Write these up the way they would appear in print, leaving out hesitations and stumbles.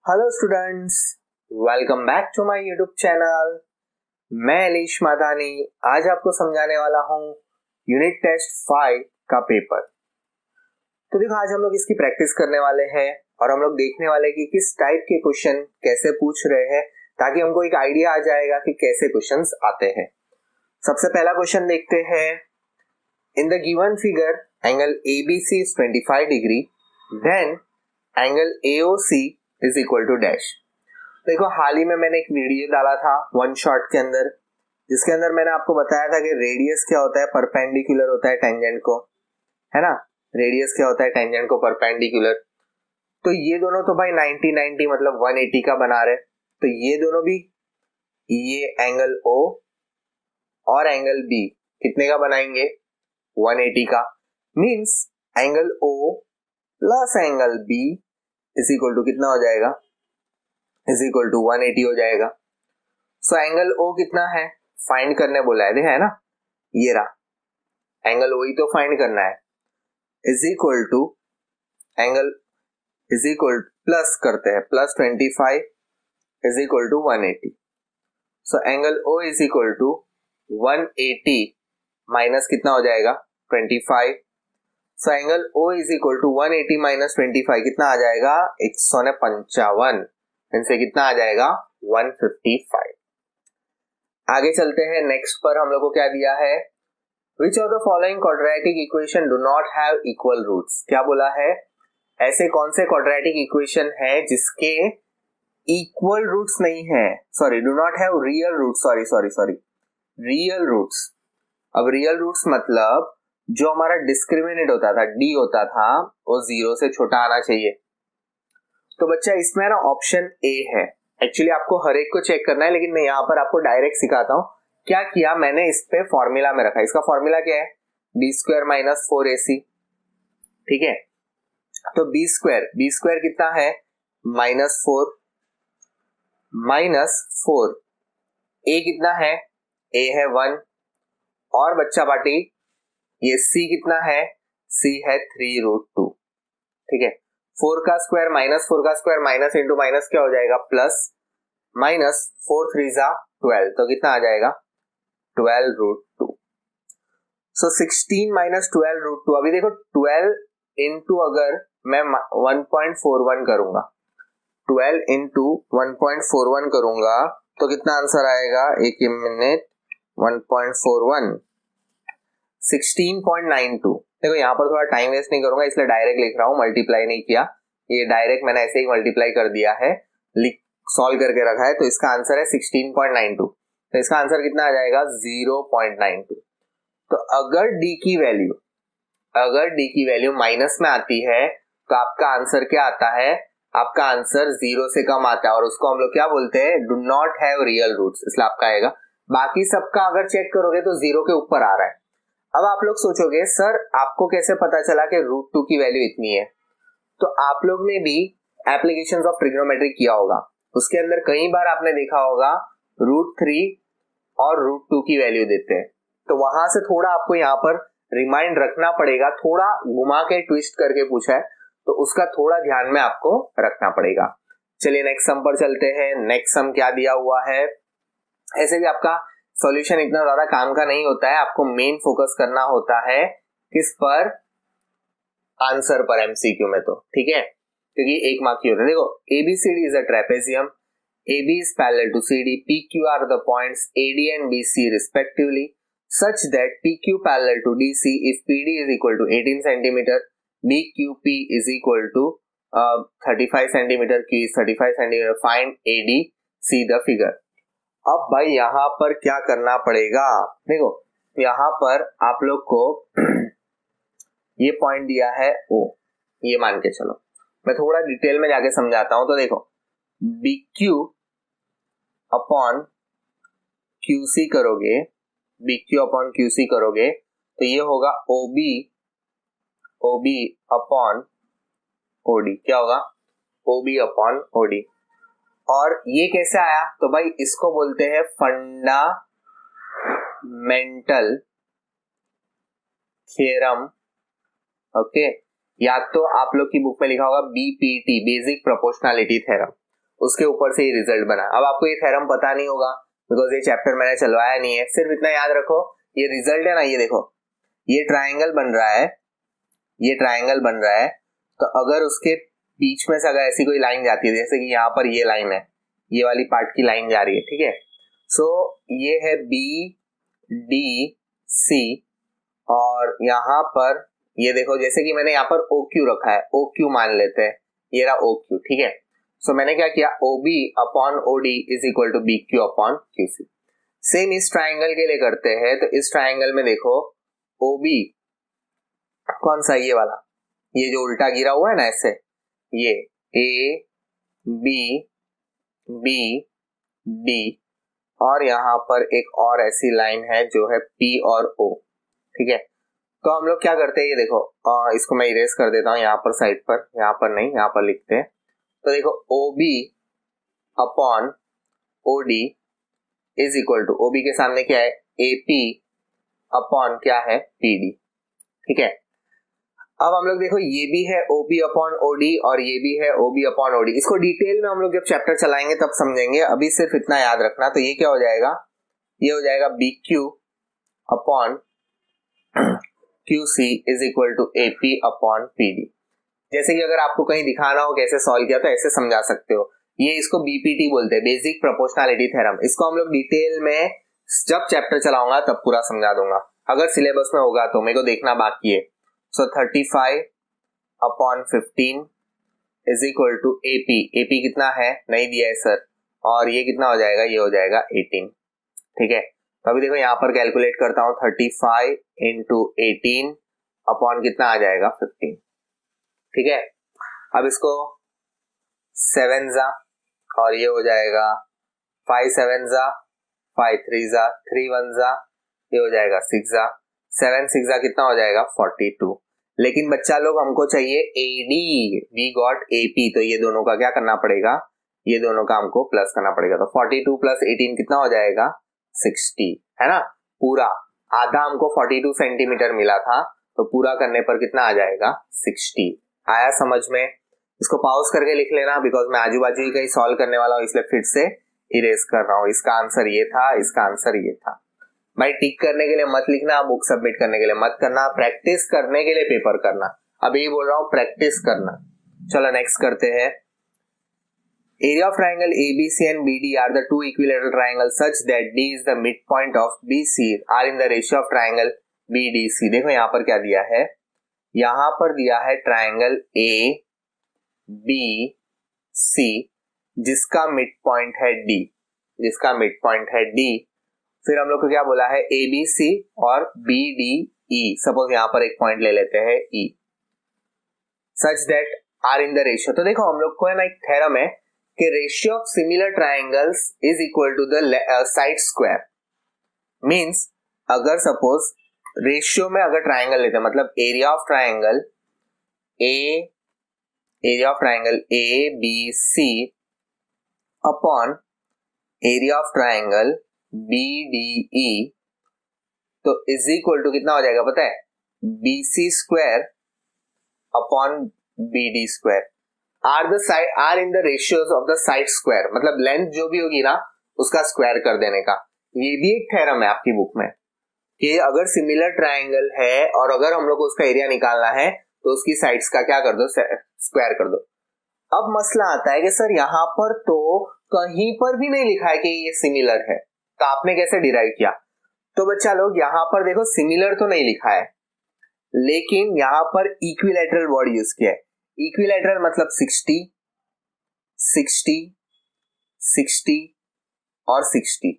Hello students, welcome back to my YouTube channel. मैं अलीश मादानी आज आपको समझाने वाला हूँ यूनिट टेस्ट 5 का पेपर। तो देखो, आज हम लोग इसकी प्रैक्टिस करने वाले हैं और हम लोग देखने वाले हैं कि किस टाइप के क्वेश्चन कैसे पूछ रहे हैं, ताकि हमको एक आइडिया आ जाएगा कि कैसे क्वेश्चंस आते हैं। सबसे पहला क्वेश्चन देखते हैं। In the given figure angle ABC is 25 degree, then angle AOC is equal to dash. देखो, हाल ही में मैंने एक वीडियो डाला था वन शॉट के अंदर, जिसके अंदर मैंने आपको बताया था कि रेडियस क्या होता है, परपेंडिकुलर होता है टेंजेंट को, है ना। रेडियस क्या होता है, टेंजेंट को परपेंडिकुलर। तो ये दोनों तो भाई 90 मतलब 180 का बना रहे, तो ये दोनों भी, ये एंगल O और एंगल B कितने का बनाएंगे, 180 का। Means angle O plus angle B is equal to कितना हो जाएगा, इज इक्वल टू 180 हो जाएगा। सो एंगल O कितना है, फाइंड करने बोला है ना, ये रहा एंगल O ही तो फाइंड करना है। Is equal to angle is equal plus करते हैं, plus 25 is equal to 180। So angle O is equal to 180 minus कितना हो जाएगा, 25। So angle O is equal to 180 minus 25 कितना आ जाएगा, 155। इनसे कितना आ जाएगा, 155। आगे चलते हैं, नेक्स्ट पर हम लोग को क्या दिया है, which of the following quadratic equation do not have equal roots. क्या बोला है, ऐसे कौन से क्वाड्रेटिक इक्वेशन है जिसके इक्वल रूट्स नहीं है, sorry do not have real roots, sorry real roots. अब रियल रूट्स मतलब जो हमारा डिस्क्रिमिनेट होता था, डी होता था, वो 0 से छोटा आना चाहिए। तो बच्चा इसमें ना ऑप्शन ए है। एक्चुअली आपको हर एक को चेक करना है, लेकिन मैं यहाँ पर आपको डायरेक्ट सिखाता हूँ। क्या किया मैंने, इस पे फॉर्मूला में रखा। इसका फॉर्मूला क्या है, b² माइनस 4ac। ठीक है, तो b² कितना है, -4 माइनस 4, a कितना है, a है 1, और बच्चा पार्टी ये c कितना है, c है 3√2। ठीक है, 4 का स्क्वायर माइनस 4 का स्क्वायर, माइनस इंटू माइनस क्या हो जाएगा, प्लस, माइनस 4 3 जा 12, तो कितना आ जाएगा, 12√2। सो 16 माइनस 12√2। अभी देखो 12 इंटू अगर मैं 1.41 करूंगा, 12 इंटू 1.41 करूंगा तो कितना आंसर आएगा, एक मिनट, 1.41 16.92। देखो यहाँ पर थोड़ा टाइम वेस्ट नहीं करूंगा, इसलिए डायरेक्ट लिख रहा हूँ, मल्टीप्लाई नहीं किया, ये डायरेक्ट मैंने ऐसे ही मल्टीप्लाई कर दिया है, सॉल्व करके रखा है। तो इसका आंसर है 16.92। तो इसका आंसर कितना आ जाएगा, 0.92। तो अगर d की वैल्यू माइनस में आती है तो आपका आंसर क्या आता है, आपका आंसर 0 से कम आता है, और उसको हम लोग क्या बोलते हैं, do not have real roots, इसलिए आपका आएगा। बाकी सबका अगर चेक करोगे तो 0 के ऊपर आ रहा है। अब आप लोग सोचोगे सर आपको कैसे पता चला कि √2 की वैल्यू इतनी है। तो आप लोग ने भी एप्लीकेशंस ऑफ ट्रिग्नोमेट्री किया होगा, उसके अंदर कई बार आपने देखा होगा √3 और √2 की वैल्यू देते हैं। तो वहां से थोड़ा आपको यहाँ पर रिमाइंड रखना पड़ेगा, थोड़ा घुमा के ट्विस्ट करके पूछा है, तो उसका थोड़ा ध्यान में आपको रखना पड़ेगा। चलिए नेक्स्ट सम पर चलते हैं। नेक्स्ट सम क्या दिया हुआ है, ऐसे भी आपका सॉल्यूशन इतना ज्यादा काम का नहीं होता है, आपको मेन फोकस करना होता है किस पर, आंसर पर, एमसीक्यू में। तो ठीक है, क्योंकि एक मार्क की होता है। देखो, ABCD is a trapezium, AB is parallel to CD, PQ are the points AD and BC respectively, such that PQ parallel to DC if PD is equal to 18 cm, BQP is equal to 35 cm, Q is 35 cm, find AD, see the figure। अब भाई यहाँ पर क्या करना पड़ेगा, देखो यहाँ पर आप लोग को ये पॉइंट दिया है O, ये मान के चलो, मैं थोड़ा डिटेल में जाके समझाता हूं। तो देखो BQ अपॉन QC करोगे, BQ अपॉन QC करोगे तो ये होगा OB अपॉन OD। क्या होगा, OB अपॉन OD। और ये कैसे आया, तो भाई इसको बोलते हैं फंडामेंटल थ्योरम। ओके, या तो आप लोग की बुक में लिखा होगा BPT, बेसिक प्रोपोर्शनलिटी थ्योरम। उसके ऊपर से ही रिजल्ट बना। अब आपको ये थ्योरम पता नहीं होगा बिकॉज ये चैप्टर मैंने चलवाया नहीं है, सिर्फ इतना याद रखो ये रिजल्ट है ना, ये देखो ये ट्राइंगल बन रहा है, ये ट्राइंगल बन रहा है, तो अगर उसके बीच में से अगर ऐसी कोई लाइन जाती है, जैसे कि यहाँ पर ये लाइन है, ये वाली पार्ट की लाइन जा रही है, ठीक है, सो ये है बी डी सी, और यहाँ पर ये देखो जैसे कि मैंने यहाँ पर ओ क्यू रखा है, ओ क्यू मान लेते हैं, ये रहा ओ क्यू, ठीक है। सो मैंने क्या किया, O B upon O D is equal to B Q upon Q C. Same इस ट्राइंगल के लिए करते हैं, तो इस ट्राइंगल में देखो ओ बी कौन सा, ये वाला, ये जो उल्टा गिरा हुआ है ना ऐसे, ये ए बी बी डी, और यहाँ पर एक और ऐसी लाइन है जो है पी और ओ, ठीक है। तो हम लोग क्या करते हैं, ये देखो इसको मैं इरेज कर देता हूँ यहाँ पर साइड पर, यहाँ पर नहीं, यहाँ पर लिखते हैं। तो देखो O B upon O D is equal to, O B के सामने क्या है, ए पी अपॉन क्या है, पी डी, ठीक है। अब हम लोग देखो ये भी है O B upon O D और ये भी है O B upon O D, इसको डिटेल में हम लोग जब चैप्टर चलाएंगे तब समझेंगे, अभी सिर्फ इतना याद रखना। तो ये क्या हो जाएगा, ये हो जाएगा B Q upon Q C is equal to A P upon P D. जैसे कि अगर आपको कहीं दिखाना हो कैसे सॉल्व किया तो ऐसे समझा सकते हो, ये इसको बीपीटी बोलते हैं, बेसिक प्रोपोर्शनैलिटी थ्योरम। इसको हम लोग डिटेल में जब चैप्टर चलाऊंगा तब पूरा समझा दूंगा, अगर सिलेबस में होगा तो, मेरे को देखना बाकी है। So 35 upon 15 is equal to AP, AP कितना है नहीं दिया है सर, और ये कितना हो जाएगा, ये हो जाएगा 18, ठीक है। तो अभी देखो यहाँ पर कैलकुलेट करता हूँ, 35 इंटू 18 अपॉन कितना आ जाएगा 15, ठीक है। अब इसको 7 जा और ये हो जाएगा 5 7 जा, 5 3 जा, 3 1 जा, ये हो जाएगा 6 जा, 7 6 जा कितना हो जाएगा 42। लेकिन बच्चा लोग हमको चाहिए एडी, वी गॉट एपी, तो ये दोनों का क्या करना पड़ेगा, ये दोनों का हमको प्लस करना पड़ेगा। तो 42 प्लस 18 कितना हो जाएगा 60, है ना। पूरा आधा हमको 42 सेंटीमीटर मिला था, तो पूरा करने पर कितना आ जाएगा 60। आया समझ में। इसको पॉज करके लिख लेना बिकॉज मैं आजू बाजू ही कहीं सॉल्व करने वाला हूँ, इसलिए फिर से इरेज कर रहा हूँ। इसका आंसर ये था, इसका आंसर ये था। भाई टिक करने के लिए मत लिखना, बुक सबमिट करने के लिए मत करना, प्रैक्टिस करने के लिए पेपर करना। अभी बोल रहा हूँ प्रैक्टिस करना। चलो नेक्स्ट करते हैं। Area of triangle ABC and BD are the two equilateral triangles such that D is the midpoint of BC are in the ratio of triangle BDC। देखो यहाँ पर क्या दिया है, यहाँ पर दिया है ट्राइंगल ABC जिसका मिड पॉइंट है D, जिसका मिड पॉइंट है D। फिर हम लोग को क्या बोला है, ABC और BDE, सपोज यहाँ पर एक पॉइंट ले लेते हैं E, such that are in the ratio. तो देखो हम लोग को है ना एक थ्योरम है कि ratio of similar triangles is equal to the side square. Means अगर सपोज रेशियो में अगर ट्राइंगल लेते हैं, मतलब area of triangle ABC upon area of triangle BDE, तो इज इक्वल टू कितना हो जाएगा पता है, BC square upon BD square are in the ratios of the side square. मतलब लेंथ जो भी होगी ना उसका स्क्वायर कर देने का। ये भी एक थ्योरम है आपकी बुक में कि अगर सिमिलर ट्राइंगल है और अगर हम लोग को उसका एरिया निकालना है तो उसकी साइड्स का क्या कर दो, स्क्वायर कर दो। अब मसला आता है कि सर यहाँ पर तो कहीं पर भी नहीं लिखा है कि ये सिमिलर है, तो आपने कैसे डिराइव किया। तो बच्चा लोग यहाँ पर देखो सिमिलर तो नहीं लिखा है, लेकिन यहाँ पर इक्विलैटरल वर्ड यूज किया है। इक्विलैटरल मतलब 60 60 60 और 60,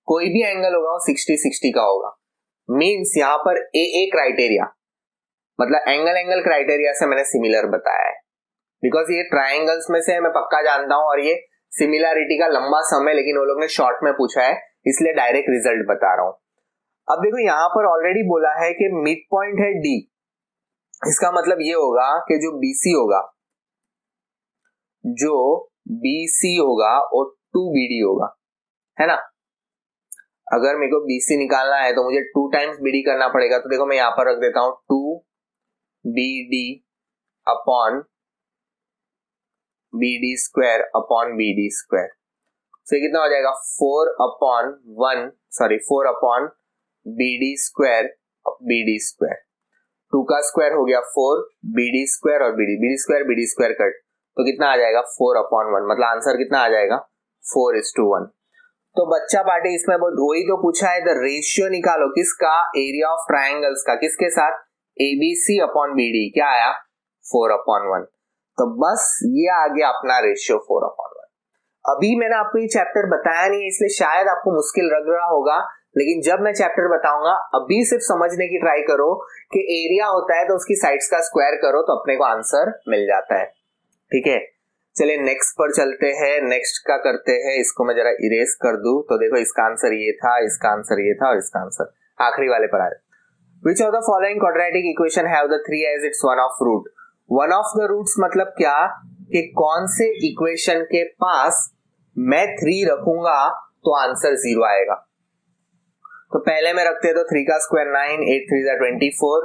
कोई भी एंगल होगा वो 60 60 का होगा। मींस यहाँ पर ए क्राइटेरिया, मतलब एंगल क्राइटेरिया से मैंने सिमिलर बताया है, बिकॉज ये ट्राइंगल्स में से मैं पक्का जानता हूं और ये सिमिलैरिटी का लंबा समय, लेकिन वो लोग ने शॉर्ट में पूछा है इसलिए डायरेक्ट रिजल्ट बता रहा हूं। अब देखो यहाँ पर ऑलरेडी बोला है कि मिड पॉइंट है D, इसका मतलब ये होगा कि जो BC होगा, जो BC होगा वो 2BD होगा, है ना। अगर मेरे को BC निकालना है तो मुझे 2 टाइम्स BD करना पड़ेगा। तो देखो मैं यहां पर रख देता हूं 2BD upon BD square upon BD square. तो कितना हो जाएगा 4 upon BD square BD square. 2 का स्क्वायर हो गया 4, BD स्क्वायर और BD स्क्वायर कट, तो कितना आ जाएगा 4 अपॉन 1, मतलब आंसर कितना आ जाएगा 4:1। तो बच्चा पार्टी इसमें वही तो पूछा है, द रेशियो निकालो किसका, एरिया ऑफ ट्राइंगल्स का, किसके साथ, ABC अपॉन BD, क्या आया 4/1। तो बस ये आ गया अपना रेशियो 4/1। अभी मैंने आपको ये चैप्टर बताया नहीं है इसलिए शायद आपको मुश्किल लग रहा होगा, लेकिन जब मैं चैप्टर बताऊंगा अभी सिर्फ समझने की ट्राई करो कि एरिया होता है तो उसकी साइड्स का स्क्वायर करो तो अपने को आंसर मिल जाता है। ठीक है, चलिए नेक्स्ट पर चलते हैं। नेक्स्ट का करते हैं, इसको मैं जरा इरेज कर दूं तो देखो इसका आंसर ये था, इसका आंसर ये था और इसका आंसर आखिरी वाले पर आया। Which of the following quadratic equation have the 3 as its one of root? One of the roots मतलब क्या, कि कौन से इक्वेशन के पास मैं 3 रखूंगा तो आंसर 0 आएगा। तो पहले में रखते हैं तो 3 का स्क्वायर 9, 8 3 24,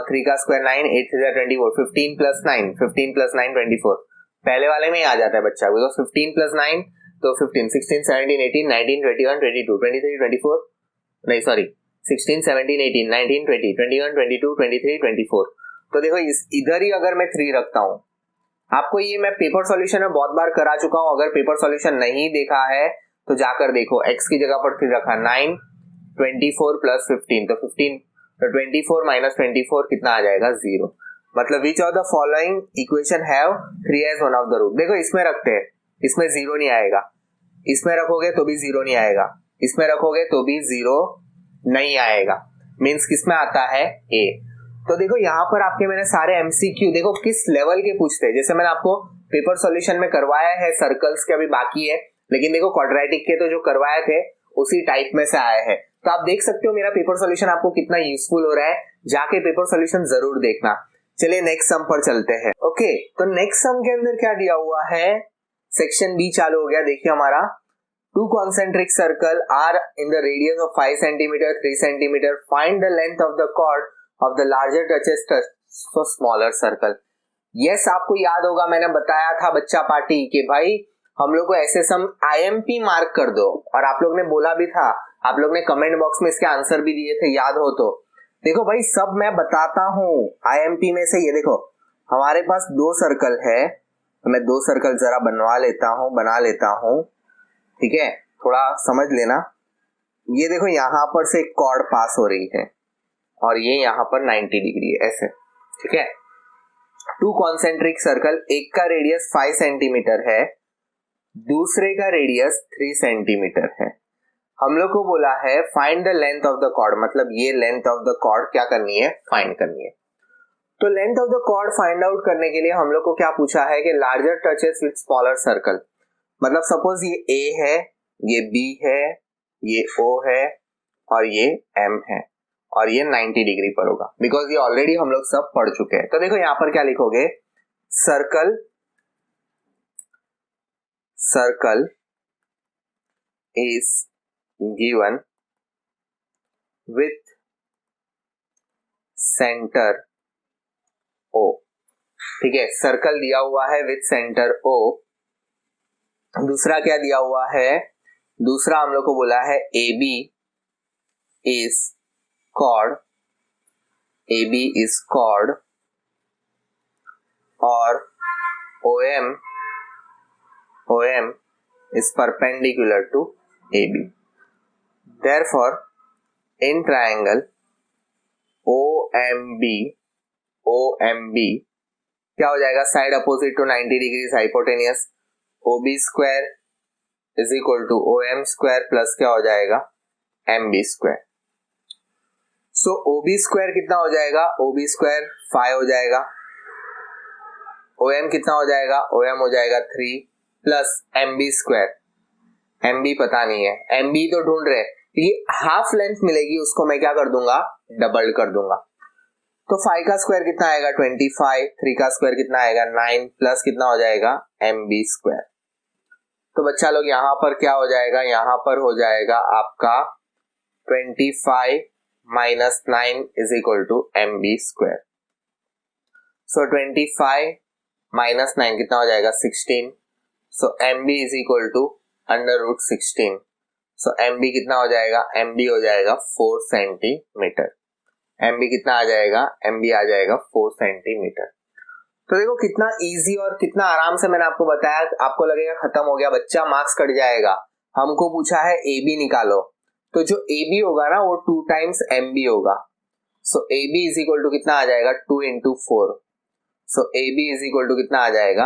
3 का स्क्वायर 9, 8 3 24, 15 प्लस 9, 24 पहले वाले में ही आ जाता है बच्चा, बिकॉज 15 प्लस 9 तो 15, 16 17 18 19 21 22 23 24, नहीं सॉरी 16 17 18 19 20 21 22 23 24। तो देखो इधर ही अगर मैं 3 रखता हूं, आपको ये मैं पेपर सॉल्यूशन में बहुत बार करा चुका हूं, अगर पेपर सॉल्यूशन नहीं देखा है तो जाकर देखो। x की जगह पर 3 रखा, 9 24 प्लस 15 तो 15, तो 24 माइनस 24 कितना आ जाएगा 0। मतलब which of the following equation have 3 as one of the root. देखो इसमें रखते हैं, इसमें 0 नहीं आएगा, इसमें रखोगे तो भी 0 नहीं आएगा, इसमें रखोगे तो भी 0 नहीं आएगा, मींस किसमें आता है A। तो देखो यहाँ पर आपके मैंने सारे MCQ देखो किस लेवल के पूछते हैं, जैसे मैंने आपको पेपर सॉल्यूशन में करवाया है, सर्कल्स के अभी बाकी है, लेकिन देखो क्वाड्रेटिक के तो जो करवाए थे उसी टाइप में से आए हैं। तो आप देख सकते हो मेरा पेपर सॉल्यूशन आपको कितना यूजफुल हो रहा है, जाके पेपर सॉल्यूशन जरूर देखना। चलिए नेक्स्ट सम पर चलते हैं। ओके, तो नेक्स्ट सम के अंदर क्या दिया हुआ है, सेक्शन बी चालू हो गया। देखिए हमारा 2 concentric circle are in the radius of 5 cm, 3 cm. Find the length of the chord of the larger touches so smaller circle. Yes, आपको याद होगा मैंने बताया था बच्चा पार्टी कि भाई हम लोग को ऐसे सम IMP मार्क कर दो, और आप लोग ने बोला भी था, आप लोग ने कमेंट बॉक्स में इसके आंसर भी दिए थे, याद हो तो। देखो भाई सब मैं बताता हूँ IMP में से। ये देखो हमारे पास 2 सर्कल है, तो मैं 2 सर्कल जरा बना लेता हूँ, ठीक है, थोड़ा समझ लेना। ये देखो यहाँ पर से एक कॉर्ड पास हो रही है और ये यहाँ पर 90 डिग्री है, ऐसे, ठीक है। 2 कॉन्सेंट्रिक सर्कल, एक का रेडियस 5 सेंटीमीटर है, दूसरे का रेडियस 3 सेंटीमीटर है। हम लोग को बोला है find the length of the chord, मतलब ये लेंथ ऑफ द कॉर्ड क्या करनी है, फाइंड करनी है। तो length of the chord find out करने के लिए हम लोग को क्या पूछा है कि larger touches with smaller circle, मतलब सपोज ये A है, ये B है, ये O है और ये M है, और ये 90 डिग्री पर होगा, बिकॉज ये ऑलरेडी हम लोग सब पढ़ चुके हैं। तो देखो यहां पर क्या लिखोगे, circle is given with centre O। ठीक है, सर्कल दिया हुआ है विथ सेंटर O। दूसरा क्या दिया हुआ है, दूसरा हम लोग को बोला है AB is chord, AB is chord और OM is perpendicular to AB. Therefore, in triangle OMB क्या हो जाएगा, side opposite to 90 degree hypotenuse, OB square is equal to OM square plus क्या हो जाएगा MB square. So OB square कितना हो जाएगा, OB स्क्वायर 5 हो जाएगा, OM कितना हो जाएगा, OM हो जाएगा 3 प्लस MB स्क्वायर, MB पता नहीं है, MB तो ढूंढ रहे, ये हाफ लेंथ मिलेगी उसको मैं क्या कर दूंगा, डबल कर दूंगा। तो 5 का स्क्वायर कितना आएगा 25, 3 का स्क्वायर कितना आएगा 9 प्लस कितना हो जाएगा MB स्क्वायर। तो बच्चा लोग यहाँ पर क्या हो जाएगा, यहाँ पर हो जाएगा आपका 25 minus 9 is equal to MB square. So 25 minus 9 कितना हो जाएगा 16। So M B is equal to under root 16। So M B कितना हो जाएगा, एम बी हो जाएगा 4 सेंटीमीटर। एम बी कितना आ जाएगा, एम बी आ जाएगा 4 सेंटीमीटर। तो देखो कितना इजी और कितना आराम से मैंने आपको बताया। आपको लगेगा खत्म हो गया बच्चा, मार्क्स कट जाएगा। हमको पूछा है ए बी निकालो, तो जो ए बी होगा ना वो 2 टाइम्स एम बी होगा। So A B is equal to कितना आ जाएगा 2 into 4। So A B is equal to कितना आ जाएगा,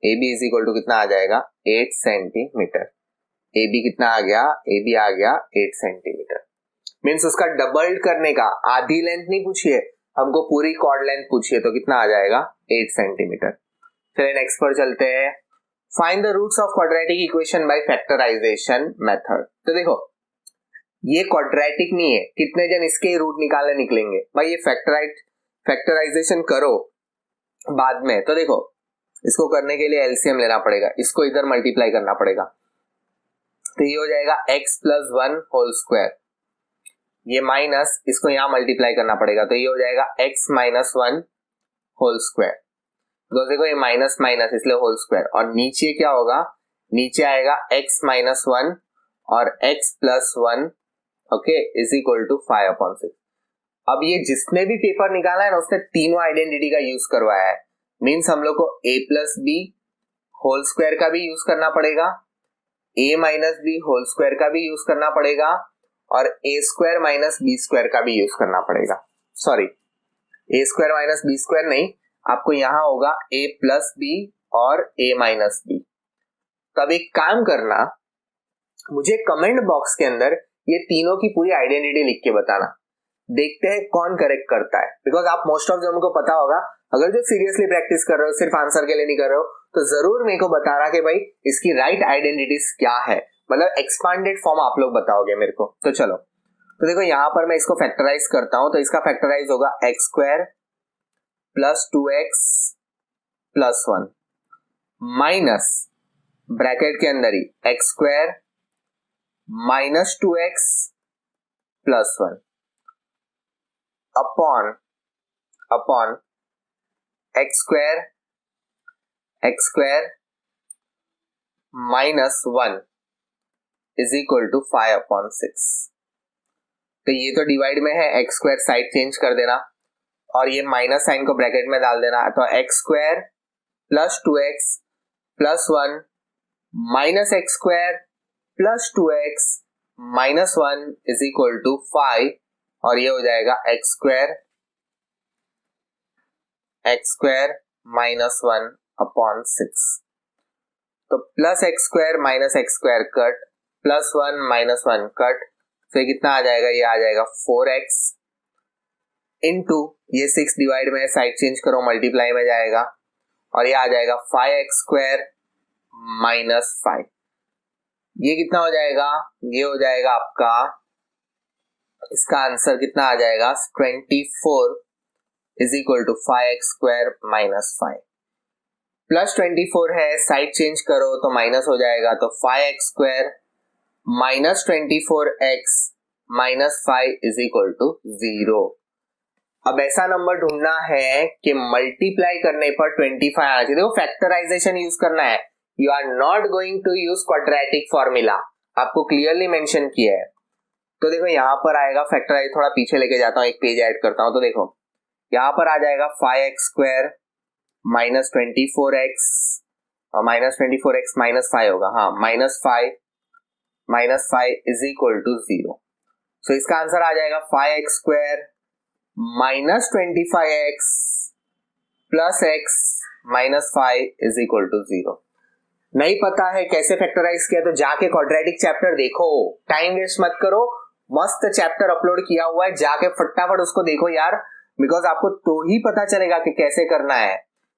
A B is equal to कितना आ जाएगा 8 सेंटीमीटर। ए बी कितना आ गया, ए बी आ गया 8 सेंटीमीटर। मीन्स उसका डबल करने का, आधी लेंथ नहीं पूछिए हमको, पूरी कॉर्ड लेंथ पूछिए, तो कितना आ जाएगा 8 सेंटीमीटर। चलिए नेक्स्ट पर चलते हैं। Find the roots of quadratic equation by factorization method. तो देखो ये क्वाड्रेटिक नहीं है, कितने जन इसके रूट निकालने निकलेंगे भाई, ये फैक्टराइजेशन करो बाद में। तो देखो इसको करने के लिए एलसीएम लेना पड़ेगा, इसको इधर मल्टीप्लाई करना पड़ेगा, तो ये हो जाएगा x प्लस 1 होल स्क्वायर, ये माइनस इसको यहां मल्टीप्लाई करना पड़ेगा, तो ये हो जाएगा x माइनस 1 होल स्क्वायर। तो देखो ये माइनस माइनस इसलिए होल स्क्वायर, और नीचे क्या होगा, नीचे आएगा x माइनस 1 और x plus 1 okay is equal to 5/6। अब ये जिसने भी पेपर निकाला है ना उसने तीनों आइडेंटिटी का यूज करवाया है। मीन्स हम लोग को a plus B whole square का भी यूज करना पड़ेगा, a minus B whole square का भी यूज करना पड़ेगा, और a square minus B square का भी यूज करना पड़ेगा। Sorry a square minus B square नहीं, आपको यहां होगा a प्लस बी और a माइनस बी। तब एक काम करना, मुझे कमेंट बॉक्स के अंदर ये तीनों की पूरी आइडेंटिटी लिख के बताना, देखते हैं कौन करेक्ट करता है। बिकॉज आप मोस्ट ऑफ जन को पता होगा, अगर जो सीरियसली प्रैक्टिस कर रहे हो, सिर्फ आंसर के लिए नहीं कर रहे हो, तो जरूर मेरे को बताना कि भाई इसकी राइट आइडेंटिटीज क्या है, मतलब एक्सपांडेड फॉर्म आप लोग बताओगे मेरे को। तो चलो, तो देखो यहां पर मैं इसको फैक्टराइज करता हूं, तो इसका फैक्टराइज होगा x square plus 2x plus 1 minus bracket के अंदर ही x square minus 2x plus 1 upon x square minus 1 is equal to 5/6। तो ये तो डिवाइड में है, एक्स स्क्वायर साइड चेंज कर देना और ये माइनस साइन को ब्रैकेट में डाल देना, तो x square plus 2x plus 1 minus X square plus 2x minus 1 is equal to 5, और ये हो जाएगा एक्स स्क्वायर माइनस 1/6। तो plus x square minus X square cut, plus 1 minus 1 cut, तो कितना आ जाएगा, ये आ जाएगा 4x इंटू ये 6 डिवाइड में साइड चेंज करो मल्टीप्लाई में जाएगा, और ये आ जाएगा 5x स्क्वायर माइनस 5। ये कितना हो जाएगा, ये हो जाएगा आपका, इसका आंसर कितना आ जाएगा 24 is equal to 5x square minus 5। Plus 24 है, साइड चेंज करो तो माइनस हो जाएगा, तो 5x square minus 24x minus 5 is equal to 0। अब ऐसा नंबर ढूंढना है कि मल्टीप्लाई करने पर 25 आना चाहिए। देखो फैक्टराइजेशन यूज करना है, you are not going to use quadratic formula, आपको क्लियरली मेंशन किया है। तो देखो यहां पर आएगा फैक्टराइज, थोड़ा पीछे लेके जाता हूं, एक पेज ऐड करता हूं, तो देखो यहां पर आ जाएगा 5x स्क्वायर माइनस 24x और माइनस 24x माइनस 5 होगा, हाँ minus 5 is equal to 0। So इसका आंसर आ जाएगा 5x square minus 25x plus x minus 5 is equal to 0। नहीं पता है कैसे फैक्टराइज किया तो जाके क्वाड्रेटिक चैप्टर देखो, टाइम वेस्ट मत करो, मस्त चैप्टर अपलोड किया हुआ है, जाके फटाफट उसको देखो यार, बिकॉज आपको तो ही पता चलेगा कि कैसे करना है।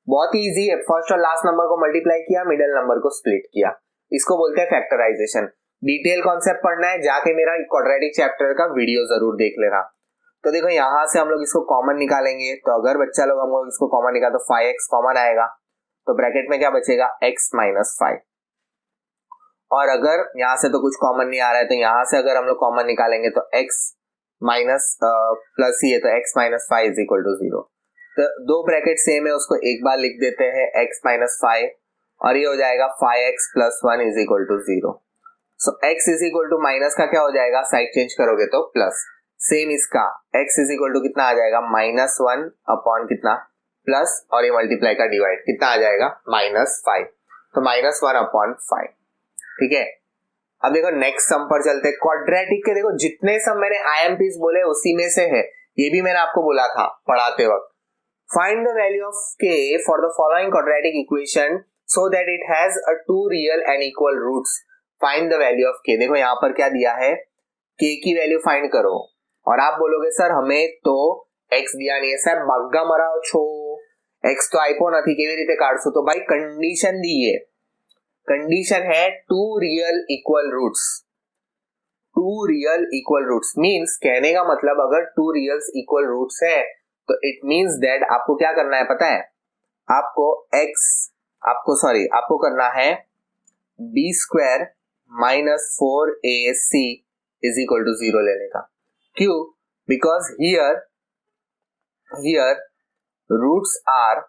बहुत ही इजी है, फर्स्ट और लास्ट नंबर को मल्टीप्लाई किया, मिडिल नंबर को स्प्लिट किया, इसको बोलते हैं फैक्टराइजेशन। डिटेल कॉन्सेप्ट पढ़ना है, जाके मेरा क्वाड्रेटिक चैप्टर का वीडियो जरूर देख लेना। तो देखो यहां से हम लोग इसको कॉमन निकालेंगे, तो अगर बच्चा लोग हम लोग इसको कॉमन निकाले तो 5x कॉमन आएगा, तो ब्रैकेट में क्या बचेगा x माइनस 5। और अगर यहां से तो कुछ कॉमन नहीं आ रहा है, तो यहां से अगर हम लोग कॉमन निकालेंगे तो x माइनस प्लस ही है, तो x minus 5 is equal to 0। तो दो ब्रैकेट सेम है, उसको एक बार लिख देते हैं x माइनस 5 और ये हो जाएगा 5x plus 1 is equal to 0। So x is equal to minus का क्या हो जाएगा, साइड चेंज करोगे तो प्लस। सेम इसका x इज इक्वल टू कितना आ जाएगा, माइनस 1 अपॉन कितना प्लस, और ये मल्टीप्लाई का डिवाइड कितना आ जाएगा माइनस 5, तो माइनस 1 अपॉन 5। ठीक है, अब देखो नेक्स्ट सम पर चलते हैं। क्वाड्रेटिक के देखो जितने सम मैंने आईएमपीस बोले उसी में से है, ये भी मैंने आपको बोला था पढ़ाते वक्त। Find the value of k for the following quadratic equation so that it has a two real and equal roots. Find the value of k, देखो यहाँ पर क्या दिया है, k की वैल्यू फाइंड करो, और आप बोलोगे सर हमें तो x दिया नहीं है। सर बग्गा मराओ छो, x तो आइपो नहीं केवी रीते काढशो, तो भाई कंडीशन दी है, कंडीशन है two real equal roots. Two real equal roots means कहने का मतलब अगर टू रियल्स इक्वल रूट्स है तो इट मींस दैट आपको क्या करना है पता है, आपको करना है B square minus 4ac is equal to 0 लेने का। क्यों? Because here roots are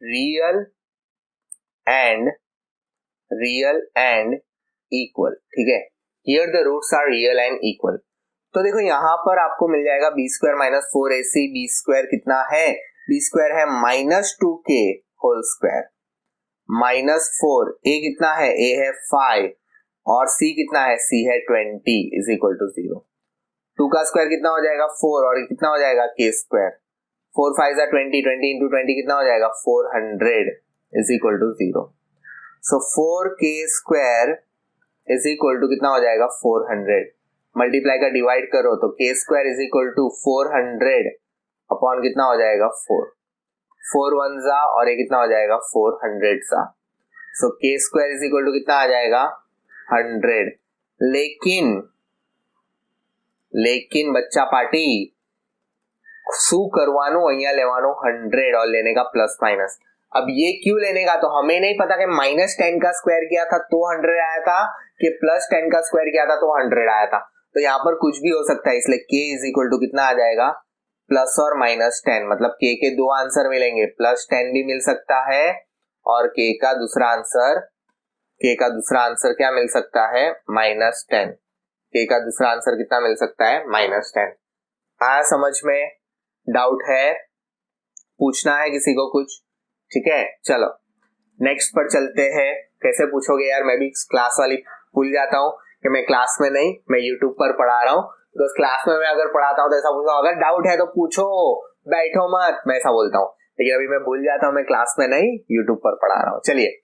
real and equal. ठीक है, here the roots are real and equal. तो देखो यहां पर आपको मिल जाएगा B square minus 4ac, B square कितना है, बी स्क्वायर है minus 2k whole square minus 4, a कितना है, a है 5 और c कितना है, c है 20 इज इक्वल टू 0। 2 का स्क्वायर कितना हो जाएगा 4 और कितना हो जाएगा k स्क्वायर, 4 5 20, 20 इंटू 20 कितना हो जाएगा 400 is equal to 0। So 4k square is equal to कितना हो जाएगा 400, मल्टीप्लाई का डिवाइड करो तो k square is equal to 400 upon कितना हो जाएगा 4 1 जा और ये कितना हो जाएगा 400 सा। So k square is equal to कितना आ जाएगा 100। लेकिन बच्चा पार्टी शू करवानो અહીંયા લેવાનો 100 और लेने का प्लस माइनस। अब ये क्यों लेने का, तो हमें नहीं पता कि माइनस 10 का स्क्वायर किया था तो 100 आया था कि प्लस 10 का स्क्वायर किया था तो 100 आया था, तो यहाँ पर कुछ भी हो सकता है, इसलिए k इज इक्वल टू कितना आ जाएगा प्लस और माइनस 10, मतलब k के दो आंसर मिलेंगे, प्लस 10 भी मिल सकता है और k का दूसरा आंसर क्या मिल सकता है माइनस 10। k का दूसरा आंसर कितना मिल सकता है माइनस 10। आया समझ में? डाउट है? पूछना है किसी को कुछ? ठीक है, चलो नेक्स्ट पर चलते हैं। कैसे पूछोगे यार, मैं भी क्लास वाली भूल जाता हूँ कि मैं क्लास में नहीं, मैं यूट्यूब पर पढ़ा रहा हूँ, तो क्लास में मैं अगर पढ़ाता हूँ तो ऐसा पूछता हूँ अगर डाउट है तो पूछो, बैठो मत, मैं ऐसा बोलता हूँ, लेकिन अभी मैं भूल जाता हूँ, मैं क्लास में नहीं यूट्यूब पर पढ़ा रहा हूँ। चलिए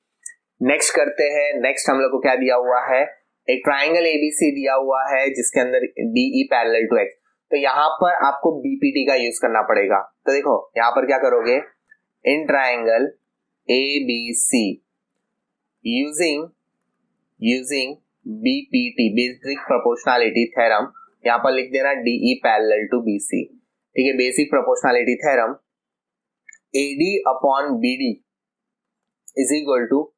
नेक्स्ट करते हैं। नेक्स्ट हम लोग को क्या दिया हुआ है, एक ट्राइंगल एबीसी दिया हुआ है जिसके अंदर DE पैरेलल टू एक्स, तो यहाँ पर आपको बीपीटी का यूज करना पड़ेगा। तो देखो यहाँ पर क्या करोगे, in triangle ABC using BPT basic proportionality theorem, यहाँ पर लिख देना DE पैरेलल टू BC। ठीक है, basic proportionality theorem AD upon BD is equal to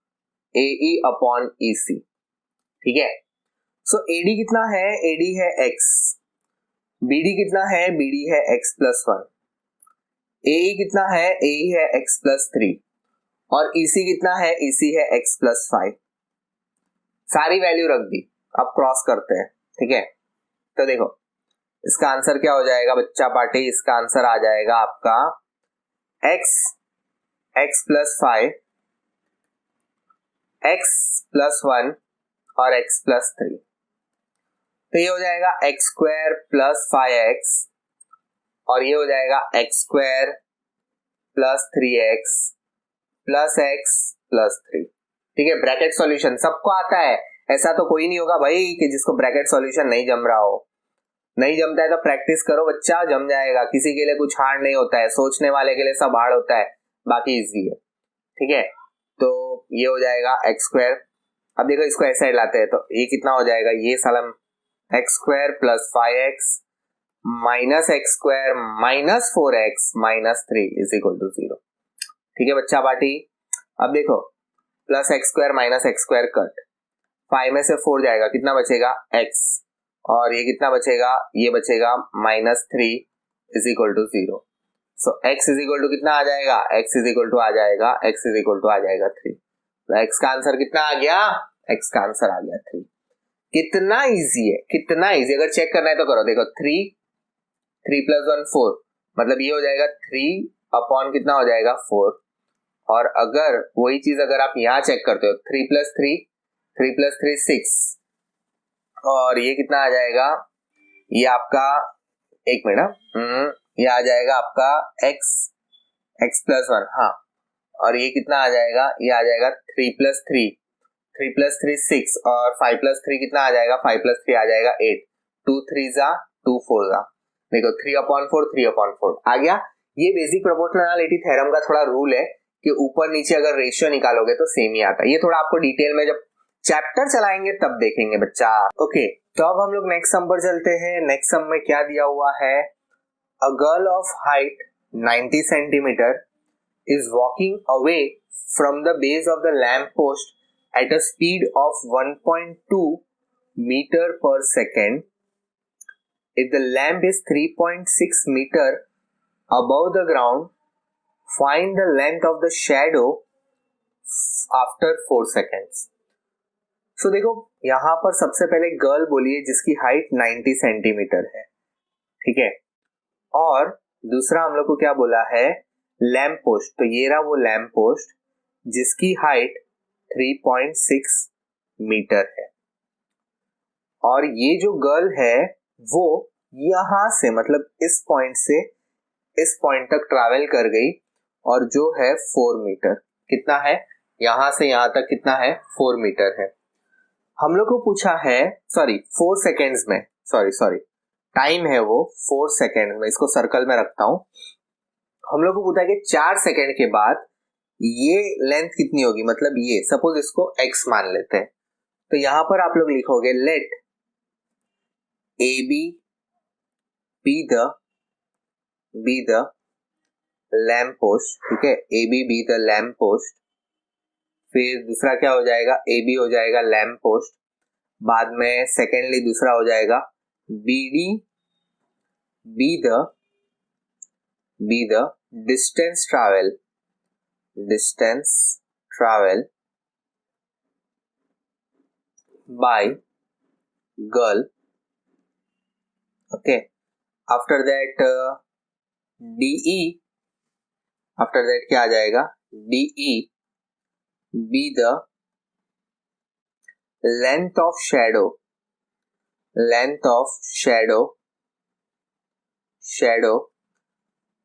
AE upon EC। ठीक है, सो AD कितना है, AD है x, BD कितना है, BD है x प्लस 1, AE कितना है, AE है x प्लस 3 और EC कितना है, EC है x प्लस 5। सारी वैल्यू रख दी, अब क्रॉस करते हैं। ठीक है, तो देखो इसका आंसर क्या हो जाएगा बच्चा पार्टी, इसका आंसर आ जाएगा आपका x प्लस 5, x प्लस 1 और x प्लस 3, तो ये हो जाएगा x स्क्वायर प्लस 5x और ये हो जाएगा x square plus 3x plus x plus 3। ठीक है, ब्रैकेट सॉल्यूशन सबको आता है, ऐसा तो कोई नहीं होगा भाई कि जिसको ब्रैकेट सॉल्यूशन नहीं जम रहा हो। नहीं जमता है तो प्रैक्टिस करो बच्चा, जम जाएगा। किसी के लिए कुछ हार्ड नहीं होता है, सोचने वाले के लिए सब हार्ड होता है, बाकी इजी है। ठीक है, तो ये हो जाएगा x स्क्वायर। अब देखो इसको ऐसे लाते हैं तो ये कितना हो जाएगा, ये सालम x square plus 5x minus x square minus 4x minus 3 is equal to 0। ठीक है बच्चा पार्टी, अब देखो plus x square minus x square cut, 5 में से 4 जाएगा, कितना बचेगा x, और ये कितना बचेगा, ये बचेगा minus 3 is equal to 0। So x is equal to कितना आ जाएगा, x इज इक्वल टू आ जाएगा, x इज इक्वल टू आ जाएगा 3। तो x का आंसर कितना आ गया, x का आंसर आ गया 3। कितना इजी है, कितना इजी। अगर चेक करना है तो करो, देखो 3 प्लस 1 4, मतलब ये हो जाएगा 3 अपॉन कितना हो जाएगा 4। और अगर वही चीज अगर आप यहाँ चेक करते हो 3 प्लस 3 6, और ये कितना आ जाएगा, ये आपका, एक मिनट, ये आ जाएगा आपका x प्लस 1, हाँ। और ये कितना आ जाएगा, ये आ जाएगा 3 प्लस 3 6, और 5 प्लस 3 कितना आ जाएगा, 5 प्लस 3 आ जाएगा 8। 2 3 जा 2 4 जा, देखो 3/4 आ गया। ये बेसिक प्रोपोर्शनलिटी थ्योरम का थोड़ा रूल है कि ऊपर नीचे अगर रेशियो निकालोगे तो सेम ही आता है। ये थोड़ा आपको डिटेल में जब चैप्टर चलाएंगे तब देखेंगे बच्चा। ओके, तो अब हम लोग नेक्स्ट सम पर चलते हैं। नेक्स्ट सम में क्या दिया हुआ है, a girl of height 90 centimetre is walking away from the base of the lamp post at a speed of 1.2 meter per second. If the lamp is 3.6 meter above the ground, find the length of the shadow after 4 seconds. So देखो यहां पर सबसे पहले girl बोली है जिसकी height 90 centimetre है, ठीक है। और दूसरा हम लोग को क्या बोला है, लैम्प पोस्ट। तो ये रहा वो लैम्प पोस्ट जिसकी हाइट 3.6 मीटर है। और ये जो गर्ल है वो यहां से, मतलब इस पॉइंट से इस पॉइंट तक ट्रैवल कर गई, और जो है 4 मीटर। कितना है, यहां से यहां तक कितना है, 4 मीटर है। हम लोग को पूछा है, 4 सेकेंड्स में, सॉरी टाइम है वो 4 सेकेंड में, इसको सर्कल में रखता हूं। हम लोग को पूछा है कि 4 सेकेंड के बाद ये लेंथ कितनी होगी, मतलब ये सपोज इसको x मान लेते हैं। तो यहां पर आप लोग लिखोगे let AB be the lamp post, ठीक है, AB be the lamp post. फिर दूसरा क्या हो जाएगा, AB हो जाएगा लैम्प पोस्ट। बाद में सेकेंडली दूसरा हो जाएगा BD B the distance travel bye girl, okay. After that DE, after that क्या आ जाएगा, DE be the length of shadow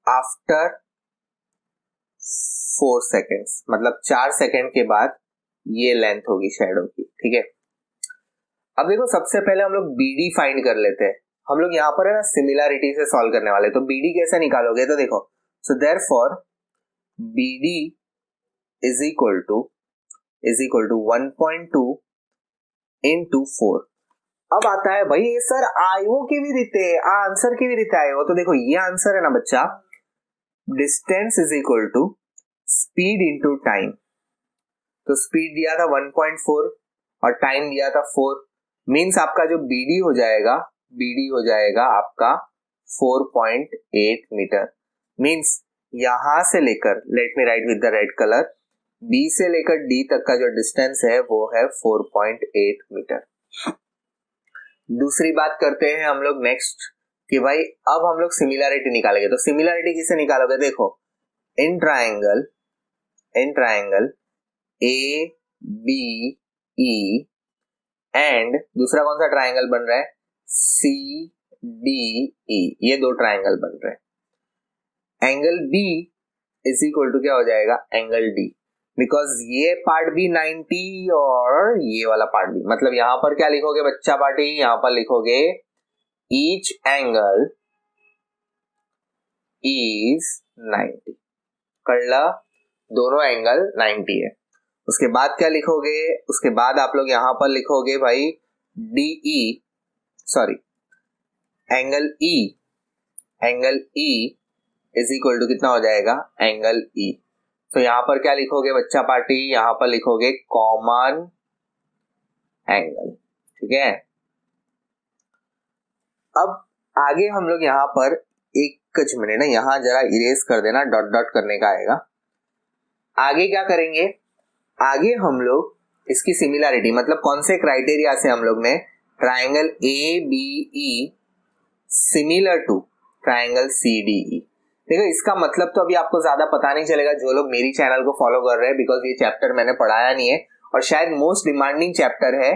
after 4 seconds, मतलब 4 सेकेंड के बाद ये लेंथ होगी शैडो की, ठीक है। अब देखो सबसे पहले हम लोग BD फाइंड कर लेते हैं। हम लोग यहाँ पर है ना सिमिलैरिटी से सॉल्व करने वाले, तो BD कैसे निकालोगे, तो देखो, so therefore BD is equal to 1.2 into 4। अब आता है भाई सर आयो की भी रीते आंसर की भी रीते आयो, तो देखो ये आंसर है ना बच्चा, distance is equal to speed into time. तो स्पीड दिया था 1.4 और टाइम दिया था 4, मींस आपका जो BD हो जाएगा आपका 4.8 मीटर। मींस यहां से लेकर, let me right with the red colour, B से लेकर D तक का जो डिस्टेंस है वो है 4.8 मीटर। दूसरी बात करते हैं हम लोग नेक्स्ट कि भाई अब हम लोग सिमिलैरिटी निकालेंगे। तो सिमिलैरिटी किससे निकालोगे, देखो इन ट्रायंगल ABE एंड दूसरा कौन सा ट्रायंगल बन रहा है, CDE, ये दो ट्रायंगल बन रहे हैं। Angle B is equal to क्या हो जाएगा, एंगल D, बिकॉज ये पार्ट भी 90 और ये वाला पार्ट भी, मतलब यहां पर क्या लिखोगे बच्चा पार्टी, यहां पर लिखोगे ईच एंगल इज 90, कड़ला दोनों एंगल 90 है। उसके बाद क्या लिखोगे, उसके बाद आप लोग यहां पर लिखोगे भाई angle E is equal to कितना हो जाएगा, एंगल E। तो यहां पर क्या लिखोगे बच्चा पार्टी, यहां पर लिखोगे कॉमन एंगल, ठीक है। अब आगे हम लोग यहां पर एक एक मिनट, यहाँ जरा इरेज कर देना, डॉट डॉट करने का आएगा। आगे क्या करेंगे, आगे हम लोग इसकी सिमिलैरिटी मतलब कौन से क्राइटेरिया से हम लोग ने triangle ABE similar to triangle CDE। देखो इसका मतलब तो अभी आपको ज्यादा पता नहीं चलेगा जो लोग मेरी चैनल को फॉलो कर रहे हैं, बिकॉज ये चैप्टर मैंने पढ़ाया नहीं है और शायद मोस्ट डिमांडिंग चैप्टर है,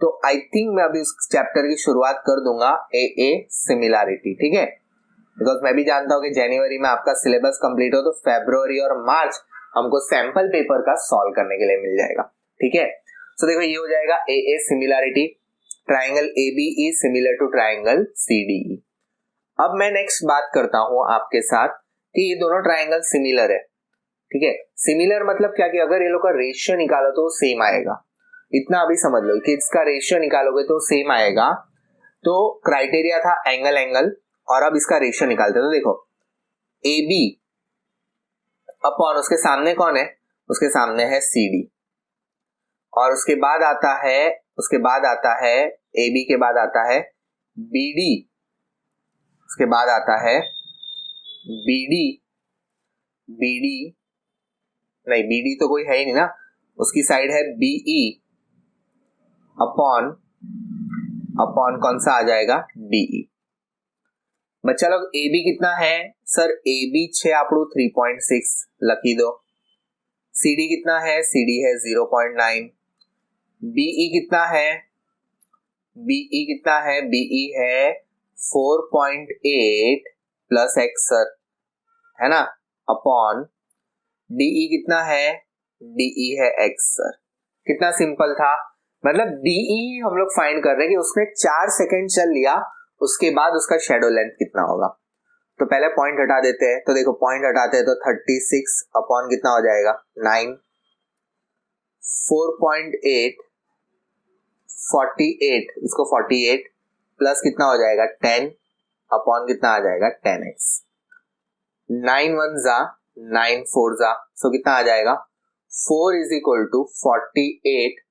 तो आई थिंक मैं अभी उस चैप्टर की शुरुआत कर दूंगा AA सिमिलैरिटी, ठीक है। बिकॉज मैं भी जानता हूँ कि जनवरी में आपका सिलेबस कंप्लीट हो तो फरवरी और मार्च हमको सैंपल पेपर का सॉल्व करने के लिए मिल जाएगा, ठीक है। सो देखो ये हो जाएगा AA similarity, triangle ABE similar to triangle CDE। अब मैं नेक्स्ट बात करता हूं आपके साथ कि ये दोनों ट्राइंगल सिमिलर है, ठीक है। सिमिलर मतलब क्या कि अगर ये लोग का रेशियो निकालो तो सेम आएगा, इतना अभी समझ लो कि इसका रेशियो निकालोगे तो सेम आएगा। तो क्राइटेरिया था एंगल एंगल, और अब इसका रेशियो निकालते हैं। तो देखो AB अपॉन उसके सामने कौन है, उसके सामने है CD, और उसके बाद आता है AB के बाद आता है BD, उसके बाद आता है BD तो कोई है ही नहीं ना, उसकी साइड है BE अपॉन कौन सा आ जाएगा DE। बच्चा लोग AB कितना है सर, AB 6 आपड़ू 3.6 लखी दो। CD कितना है, CD है 0.9। BE कितना है, BE है 4.8 प्लस x सर, है ना, अपॉन DE कितना है, DE है x सर। कितना सिंपल था, मतलब DE हम लोग फाइंड कर रहे हैं कि उसने 4 सेकेंड चल लिया, उसके बाद उसका शेडो लेंथ कितना होगा। तो पहले पॉइंट हटा देते हैं, तो देखो पॉइंट हटाते हैं तो 36 अपॉन कितना हो जाएगा 9, 4.8 48, इसको 48 प्लस कितना हो जाएगा 10 अपॉन कितना आ जाएगा 10x। 9 1 जा 9 4 जा, सो कितना आ जाएगा 4 is equal to 48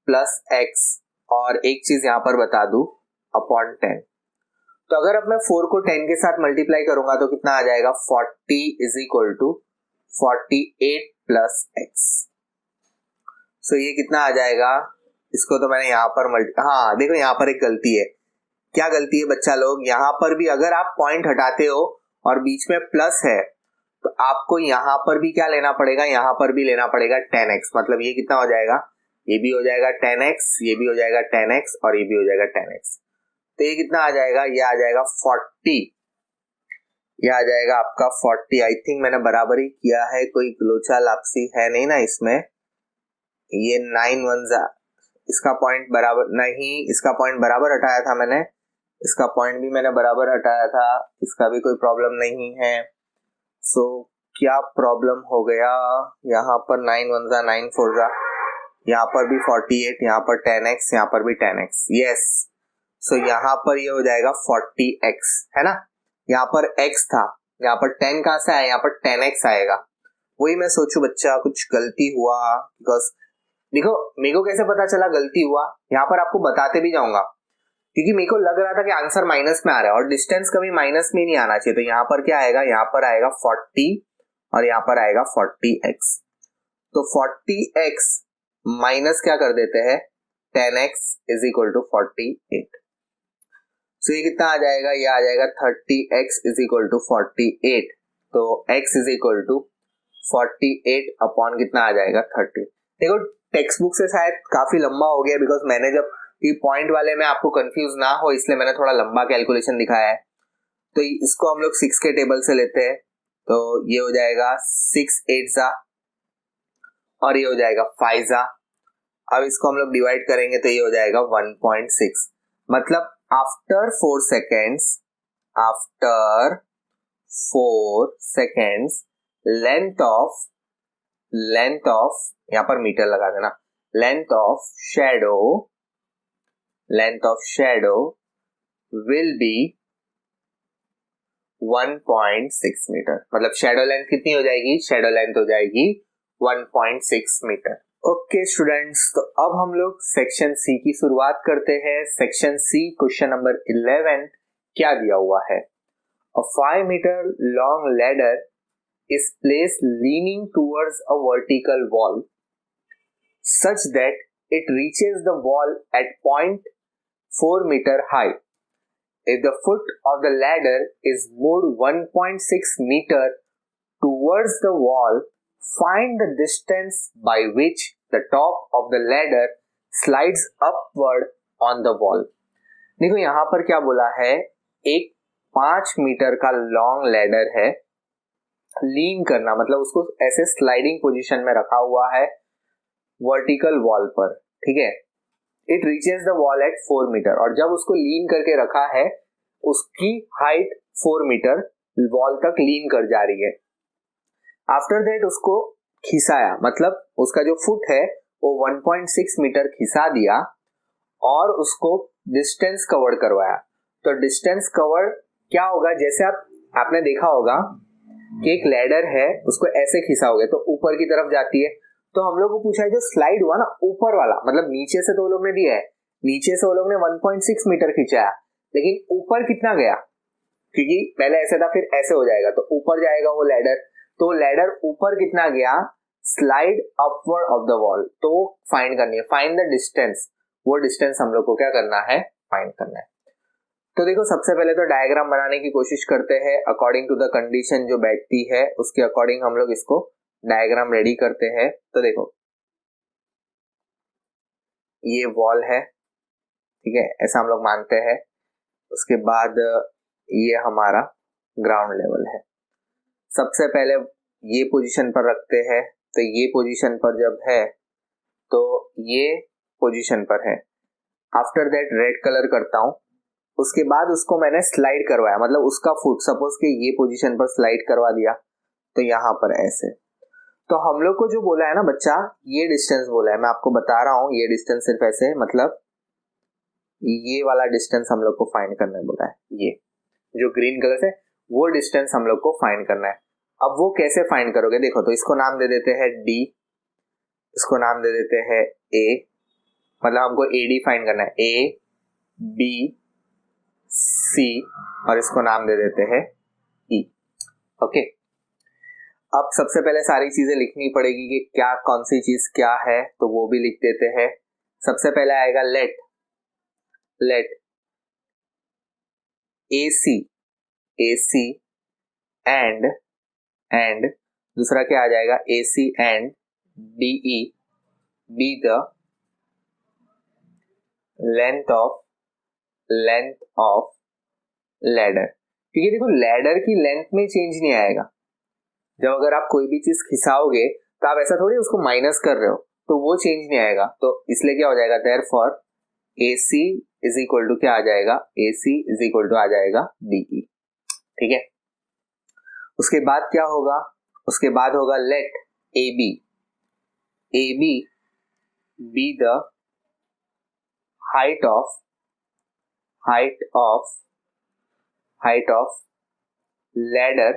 plus x, और एक चीज यहां पर बता दू अपॉन 10। तो अगर अब मैं 4 को 10 के साथ मल्टीप्लाई करूंगा तो कितना आ जाएगा 40 is equal to 48 plus x। So ये कितना आ जाएगा, इसको तो मैंने यहाँ पर हाँ देखो यहाँ पर एक गलती है। क्या गलती है बच्चा लोग, यहाँ पर भी अगर आप पॉइंट हटाते हो और बीच में प्लस है तो आपको यहाँ पर भी क्या लेना पड़ेगा, यहाँ पर भी लेना पड़ेगा 10x। मतलब ये कितना हो जाएगा, ये भी हो जाएगा 10x, ये भी हो जाएगा 10x और ये भी हो जाएगा 10x। तो ये कितना आ जाएगा, ये आ जाएगा 40, ये आ जाएगा आपका 40। आई थिंक मैंने बराबर ही किया है, कोई लोचा लापसी है नहीं ना इसमें। ये 9 1 जा, इसका पॉइंट बराबर नहीं, इसका पॉइंट बराबर हटाया था मैंने, इसका पॉइंट भी मैंने बराबर हटाया था, इसका भी कोई प्रॉब्लम नहीं है। सो क्या प्रॉब्लम हो गया, यहाँ पर 9 1 जा 9 4 जा, यहाँ पर भी 48, यहाँ पर 10x, यहाँ पर भी 10x, यस। सो यहाँ पर ये हो जाएगा 40x, है ना, यहाँ पर x था, यहाँ पर 10 कहाँ से आया, यहाँ पर 10x आएगा। वही मैं सोचू बच्चा कुछ गलती हुआ, बिकॉज देखो मेरे को कैसे पता चला गलती हुआ, यहाँ पर आपको बताते भी जाऊंगा, क्योंकि मेरे को लग रहा था कि आंसर माइनस में आ रहा है और डिस्टेंस कभी माइनस में नहीं आना चाहिए। तो यहाँ पर क्या आएगा, यहाँ पर आएगा 40 और यहाँ पर आएगा 40x। तो 40x माइनस क्या कर देते हैं 10x इज इक्वल टू 48। सो ये कितना आ जाएगा, ये आ जाएगा 30x इज इक्वल टू 48। तो x is equal to 48 upon कितना आ जाएगा 30। देखो टेक्स्ट बुक से शायद काफी लंबा हो गया, बिकॉज मैंने जब ये पॉइंट वाले में आपको कंफ्यूज ना हो इसलिए मैंने थोड़ा लंबा कैलकुलेशन दिखाया है। तो इसको हम लोग 6 के टेबल से लेते हैं, तो ये हो जाएगा 6 8 जा और ये हो जाएगा 5 जा। अब इसको हम लोग डिवाइड करेंगे तो ये हो जाएगा 1.6। मतलब आफ्टर 4 सेकेंड्स लेंथ ऑफ यहाँ पर मीटर लगा देना, length of shadow will be 1.6 metre. मतलब शेडो लेंथ कितनी हो जाएगी, शेडो लेंथ हो जाएगी 1.6 मीटर। ओके स्टूडेंट्स, तो अब हम लोग सेक्शन सी की शुरुआत करते हैं। सेक्शन सी क्वेश्चन नंबर 11 क्या दिया हुआ है, A 5-meter long ladder is placed leaning towards a vertical wall such that it reaches the wall at point 4 meter high. If the foot of the ladder is moved 1.6 meter towards the wall, find the distance by which the top of the ladder slides upward on the wall. देखो यहाँ पर क्या बोला है, एक 5 metre का long ladder है, लीन करना मतलब उसको ऐसे स्लाइडिंग पोजीशन में रखा हुआ है वर्टिकल वॉल पर, ठीक है. It reaches the wall at 4 metre और जब उसको लीन करके रखा है उसकी हाइट 4 मीटर वॉल तक लीन कर जा रही है. आफ्टर दैट उसको खिसाया, मतलब उसका जो फुट है वो 1.6 मीटर खिसा दिया और उसको डिस्टेंस कवर करवाया. तो डिस्टेंस कवर क्या होगा, जैसे आपने देखा होगा कि एक लैडर है उसको ऐसे खिसाओगे तो ऊपर की तरफ जाती है. तो हम लोग को पूछा है जो स्लाइड हुआ ना ऊपर वाला, मतलब नीचे से तो वो लोग ने दिया है, नीचे से वो लोग ने 1.6 मीटर खिंचाया, लेकिन ऊपर कितना गया, क्योंकि पहले ऐसे था फिर ऐसे हो जाएगा तो ऊपर जाएगा वो लैडर. तो लैडर ऊपर कितना गया, slide upward of the wall, तो वो फाइंड करनी है. फाइंड द डिस्टेंस, वो डिस्टेंस हम लोग को क्या करना है, फाइंड करना है. तो देखो सबसे पहले तो डायग्राम बनाने की कोशिश करते हैं अकॉर्डिंग टू द कंडीशन जो बैठती है उसके अकॉर्डिंग हम लोग इसको डायग्राम रेडी करते हैं. तो देखो ये वॉल है, ठीक है, ऐसा हम लोग मानते हैं. उसके बाद ये हमारा ग्राउंड लेवल है. सबसे पहले ये पोजीशन पर रखते हैं, तो ये पोजीशन पर जब है तो ये पोजीशन पर है. आफ्टर दैट रेड कलर करता हूं, उसके बाद उसको मैंने स्लाइड करवाया, मतलब उसका फुट सपोज कि ये पोजीशन पर स्लाइड करवा दिया तो यहां पर ऐसे. तो हम लोग को जो बोला है ना बच्चा, ये डिस्टेंस बोला है, मैं आपको बता रहा हूं ये डिस्टेंस सिर्फ ऐसे, मतलब ये वाला डिस्टेंस हम लोग को फाइंड करना है बोला है. ये जो ग्रीन कलर से वो डिस्टेंस हम लोग को फाइंड करना है. अब वो कैसे फाइंड करोगे, देखो तो इसको नाम दे देते हैं डी, इसको नाम दे देते हैं ए, मतलब हमको ए डी फाइंड करना है, ए बी सी, और इसको नाम दे देते हैं ई. ओके, अब सबसे पहले सारी चीजें लिखनी पड़ेगी कि क्या कौन सी चीज क्या है, तो वो भी लिख देते हैं. सबसे पहले आएगा लेट AC एंड दूसरा क्या आ जाएगा, AC and DE be the length of ladder. क्योंकि देखो लैडर की लेंथ में चेंज नहीं आएगा. जब अगर आप कोई भी चीज खिसाओगे तो आप ऐसा थोड़ी उसको माइनस कर रहे हो, तो वो चेंज नहीं आएगा. तो इसलिए क्या हो जाएगा, therefore AC is equal to क्या आ जाएगा, AC इज इक्वल टू आ जाएगा DE. ठीक है, उसके बाद क्या होगा, उसके बाद होगा late AB be the height of ladder,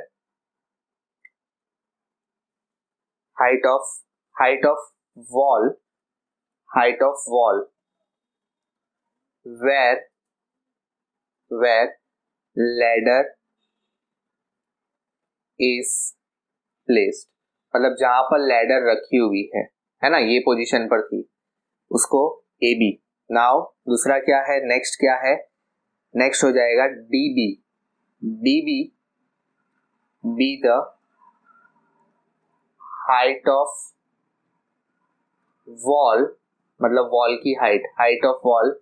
height of wall where ladder is placed, मतलब जहां पर लैडर रखी हुई है ना, ये पोजीशन पर थी, उसको AB. नाउ दूसरा क्या है, नेक्स्ट क्या है, नेक्स्ट हो जाएगा DB be the height of wall, मतलब वॉल की height of wall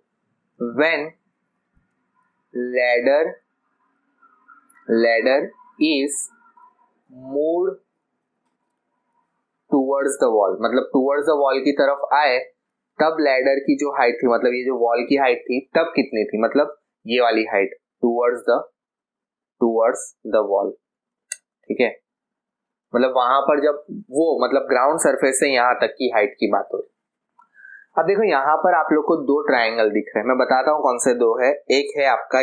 when ladder is moved towards the wall, मतलब towards the wall की तरफ आए तब लैडर की जो हाइट थी, मतलब ये जो वॉल की हाइट थी तब कितनी थी, मतलब ये वाली हाइट towards the wall. ठीक है, मतलब वहां पर जब वो मतलब ग्राउंड सरफेस से यहां तक की हाइट की बात हो रही. अब देखो यहां पर आप लोग को दो ट्रायंगल दिख रहे हैं, मैं बताता हूं कौन से दो है. एक है आपका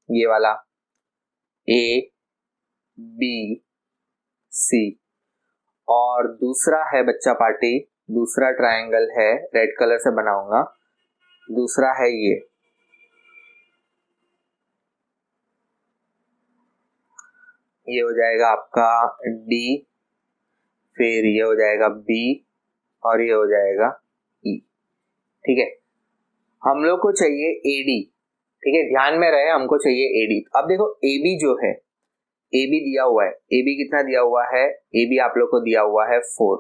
ये वाला ABC, और दूसरा है बच्चा पार्टी, दूसरा ट्रायंगल है रेड कलर से बनाऊंगा दूसरा है ये हो जाएगा आपका डी, फिर ये हो जाएगा बी और ये हो जाएगा ई। ठीक है, हम लोग को चाहिए एडी। ठीक है, ध्यान में रहे हमको चाहिए एडी। अब देखो एबी जो है, एबी दिया हुआ है, एबी कितना दिया हुआ है, एबी आप लोग को दिया हुआ है 4,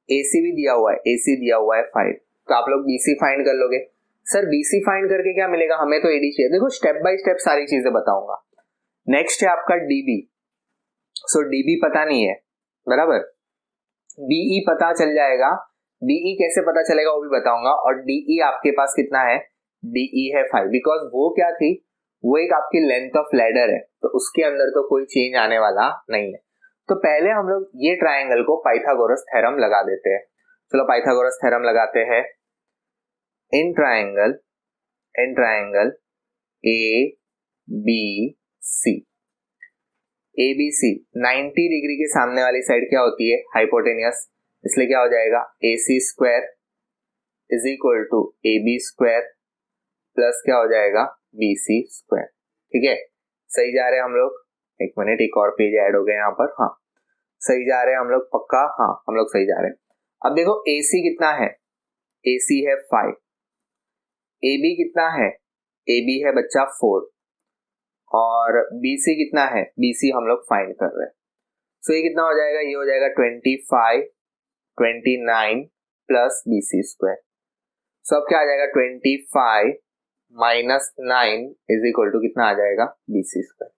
एसी भी दिया हुआ है, एसी दिया हुआ है 5, तो आप लोग बीसी फाइंड कर लोगे। सर बीसी फाइंड करके क्या मिलेगा, हमें तो एडी चाहिए। देखो स्टेप बाय स्टेप सारी चीजें बताऊंगा। नेक्स्ट है आपका डीबी। सो डीबी पता नहीं है, बराबर, बीई पता चल जाएगा। बीई कैसे पता चलेगा वो भी बताऊंगा। और डीई आपके पास कितना है, डीई है 5, बिकॉज वो क्या थी, वो एक आपकी लेंथ ऑफ लैडर है, तो उसके अंदर तो कोई चेंज आने वाला नहीं है। तो पहले हम लोग ये ट्रायंगल को पाइथागोरस थ्योरम लगा देते हैं। चलो पाइथागोरस थ्योरम लगाते हैं। In triangle A B C, ABC 90 degree के सामने वाली साइड क्या होती है, हाइपोटेनियस, इसलिए क्या हो जाएगा AC square is equal to AB square plus क्या हो जाएगा BC स्क्वायर। ठीक है, सही जा रहे हैं हम लोग। एक मिनट, एक और पेज ऐड हो गए यहाँ पर। हाँ सही जा रहे हैं हम लोग, पक्का, हाँ हम लोग सही जा रहे हैं। अब देखो AC कितना है, AC है 5, AB कितना है, AB है बच्चा 4, और BC कितना है, BC हम लोग फाइंड कर रहे हैं। सो ये कितना हो जाएगा, ये हो जाएगा 25 29 प्लस BC स्क्वायर। सो अब क्या आ जाएगा 25 माइनस 9 इज इक्वल टू कितना आ जाएगा BC स्क्वायर।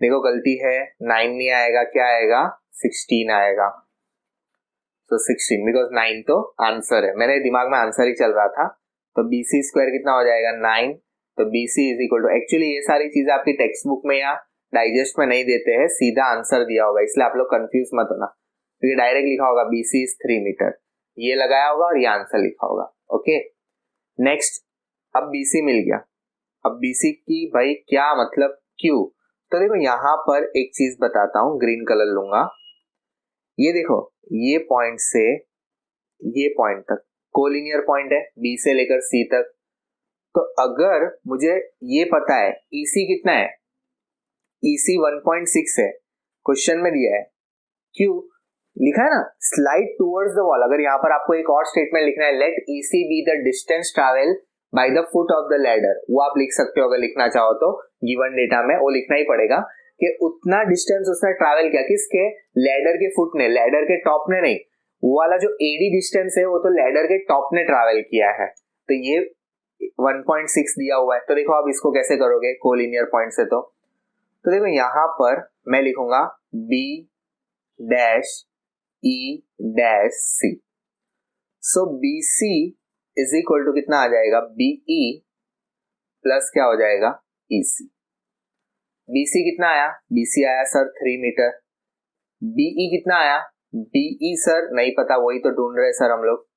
देखो गलती है, 9 नहीं आएगा, क्या आएगा 16 आएगा। सो 16 बिकॉज 9 तो आंसर है, मेरे दिमाग में आंसर ही चल रहा था। तो BC स्क्वायर कितना हो जाएगा 9, तो BC is equal to, actually ये सारी चीजें आपकी टेक्स्ट बुक में या डाइजेस्ट में नहीं देते हैं, सीधा आंसर दिया होगा, इसलिए आप लोग कंफ्यूज मत होना, क्योंकि डायरेक्ट लिखा होगा BC इज 3 मीटर, ये लगाया होगा और ये आंसर लिखा होगा। ओके नेक्स्ट, अब BC मिल गया। अब BC की भाई क्या मतलब क्यों, तो देखो यहां पर एक चीज बताता हूं, ग्रीन कलर लूंगा। ये देखो ये पॉइंट से ये पॉइंट तक कोलिनियर पॉइंट है, B से लेकर C तक। तो अगर मुझे ये पता है EC कितना है, EC 1.6 है, क्वेश्चन में दिया है, क्यों लिखा है ना, स्लाइड टुवर्ड्स द वॉल। अगर यहाँ पर आपको एक और स्टेटमेंट लिखना है, let EC be the distance travel by the foot of the ladder, वो आप लिख सकते हो अगर लिखना चाहो तो, गिवन डेटा में वो लिखना ही पड़ेगा कि उतना डिस्टेंस उसने ट्रैवल किया, किसके, लैडर के फुट ने, लैडर के टॉप ने नहीं, वो वाला जो AD डिस्टेंस है वो तो लैडर के टॉप ने ट्रैवल किया है। तो ये 1.6 दिया हुआ है। तो देखो आप इसको कैसे करोगे कोलिनियर पॉइंट से, तो देखो यहां पर मैं लिखूंगा B dash E dash C। So BC is equal to कितना आ जाएगा, BE प्लस क्या हो जाएगा EC। BC कितना आया, BC आया सर 3 मीटर। BE कितना आया, BE सर नहीं पता, वही तो ढूंढ रहे सर हम लोग,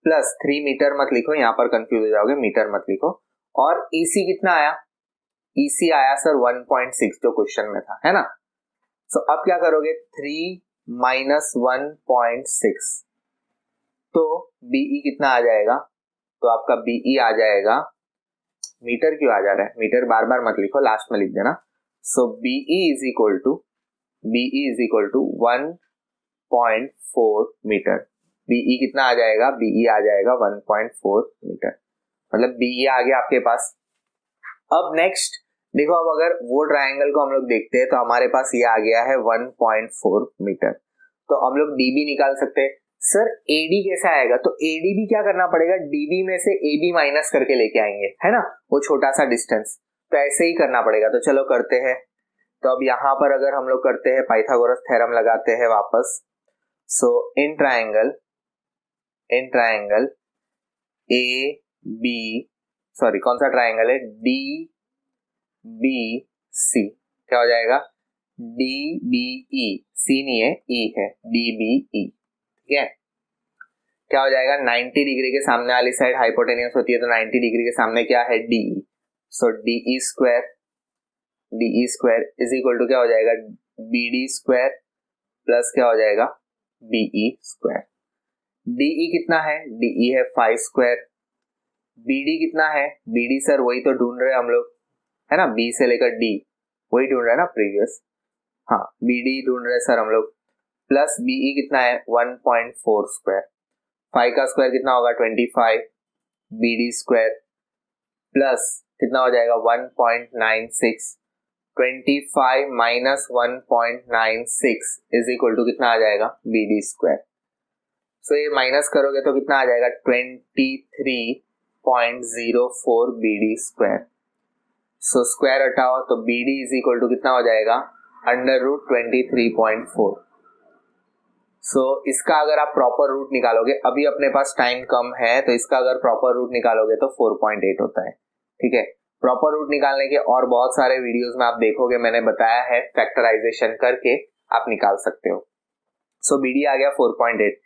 प्लस 3 मीटर मत लिखो, यहां पर कंफ्यूज हो जाओगे, मीटर मत लिखो। और EC कितना आया, EC आया सर 1.6 जो क्वेश्चन में था, है ना। सो अब क्या करोगे, 3 माइनस 1.6, तो BE कितना आ जाएगा, तो आपका BE आ जाएगा, मीटर क्यों आ जा रहा है, मीटर बार बार मत लिखो, लास्ट में लिख देना। So BE is equal to 1.4 metre. BE कितना आ जाएगा, BE आ जाएगा 1.4 मीटर, मतलब BE आ गया आपके पास। अब नेक्स्ट देखो, अब अगर वो ट्रायंगल को हम लोग देखते हैं तो हमारे पास ये आ गया है 1.4 मीटर, तो हम लोग DB निकाल सकते हैं। सर AD कैसा आएगा, तो AD भी क्या करना पड़ेगा, DB में से AB माइनस करके लेके आएंगे, है ना, वो छोटा सा डिस्टेंस, तो ऐसे ही करना पड़ेगा। तो चलो करते हैं। तो अब यहाँ पर अगर हम लोग करते हैं पाइथागोरस थ्योरम लगाते हैं वापस। सो इन ट्रायंगल AB, सॉरी कौन सा ट्रायंगल है, DBC, क्या हो जाएगा DBE, C नहीं है E है, DBE। ठीक है, क्या हो जाएगा, 90 डिग्री के सामने वाली साइड हाइपोटेनियस होती है, तो 90 डिग्री के सामने क्या है DE। So DE square is equal to क्या हो जाएगा, BD स्क्वायर प्लस क्या हो जाएगा BE स्क्वायर। DE कितना है, DE है 5 स्क्वायर, BD कितना है, BD सर वही तो ढूंढ रहे हैं हम लोग, है ना, B से लेकर D वही ढूंढ रहे हैं ना प्रीवियस, हाँ BD ढूंढ रहे हैं सर हम लोग, प्लस BE कितना है 1.4 स्क्वायर, 5 का स्क्वायर कितना होगा 25, BD स्क्वायर प्लस कितना हो जाएगा 1.96, 25 माइनस 1.96 इज इक्वल टू कितना आ जाएगा BD स्क्वायर। सो ये माइनस करोगे तो कितना आ जाएगा 23.04 BD स्क्वायर। सो स्क्वायर हटाओ तो BD इज इक्वल टू कितना हो जाएगा अंडर रूट 23.4। सो इसका अगर आप प्रॉपर रूट निकालोगे, अभी अपने पास टाइम कम है तो इसका अगर प्रॉपर रूट निकालोगे तो 4.8 होता है, ठीक है। प्रॉपर रूट निकालने के और बहुत सारे वीडियोस में आप देखोगे, मैंने बताया है फैक्टराइजेशन करके आप निकाल सकते हो। सो BD आ गया 4.8,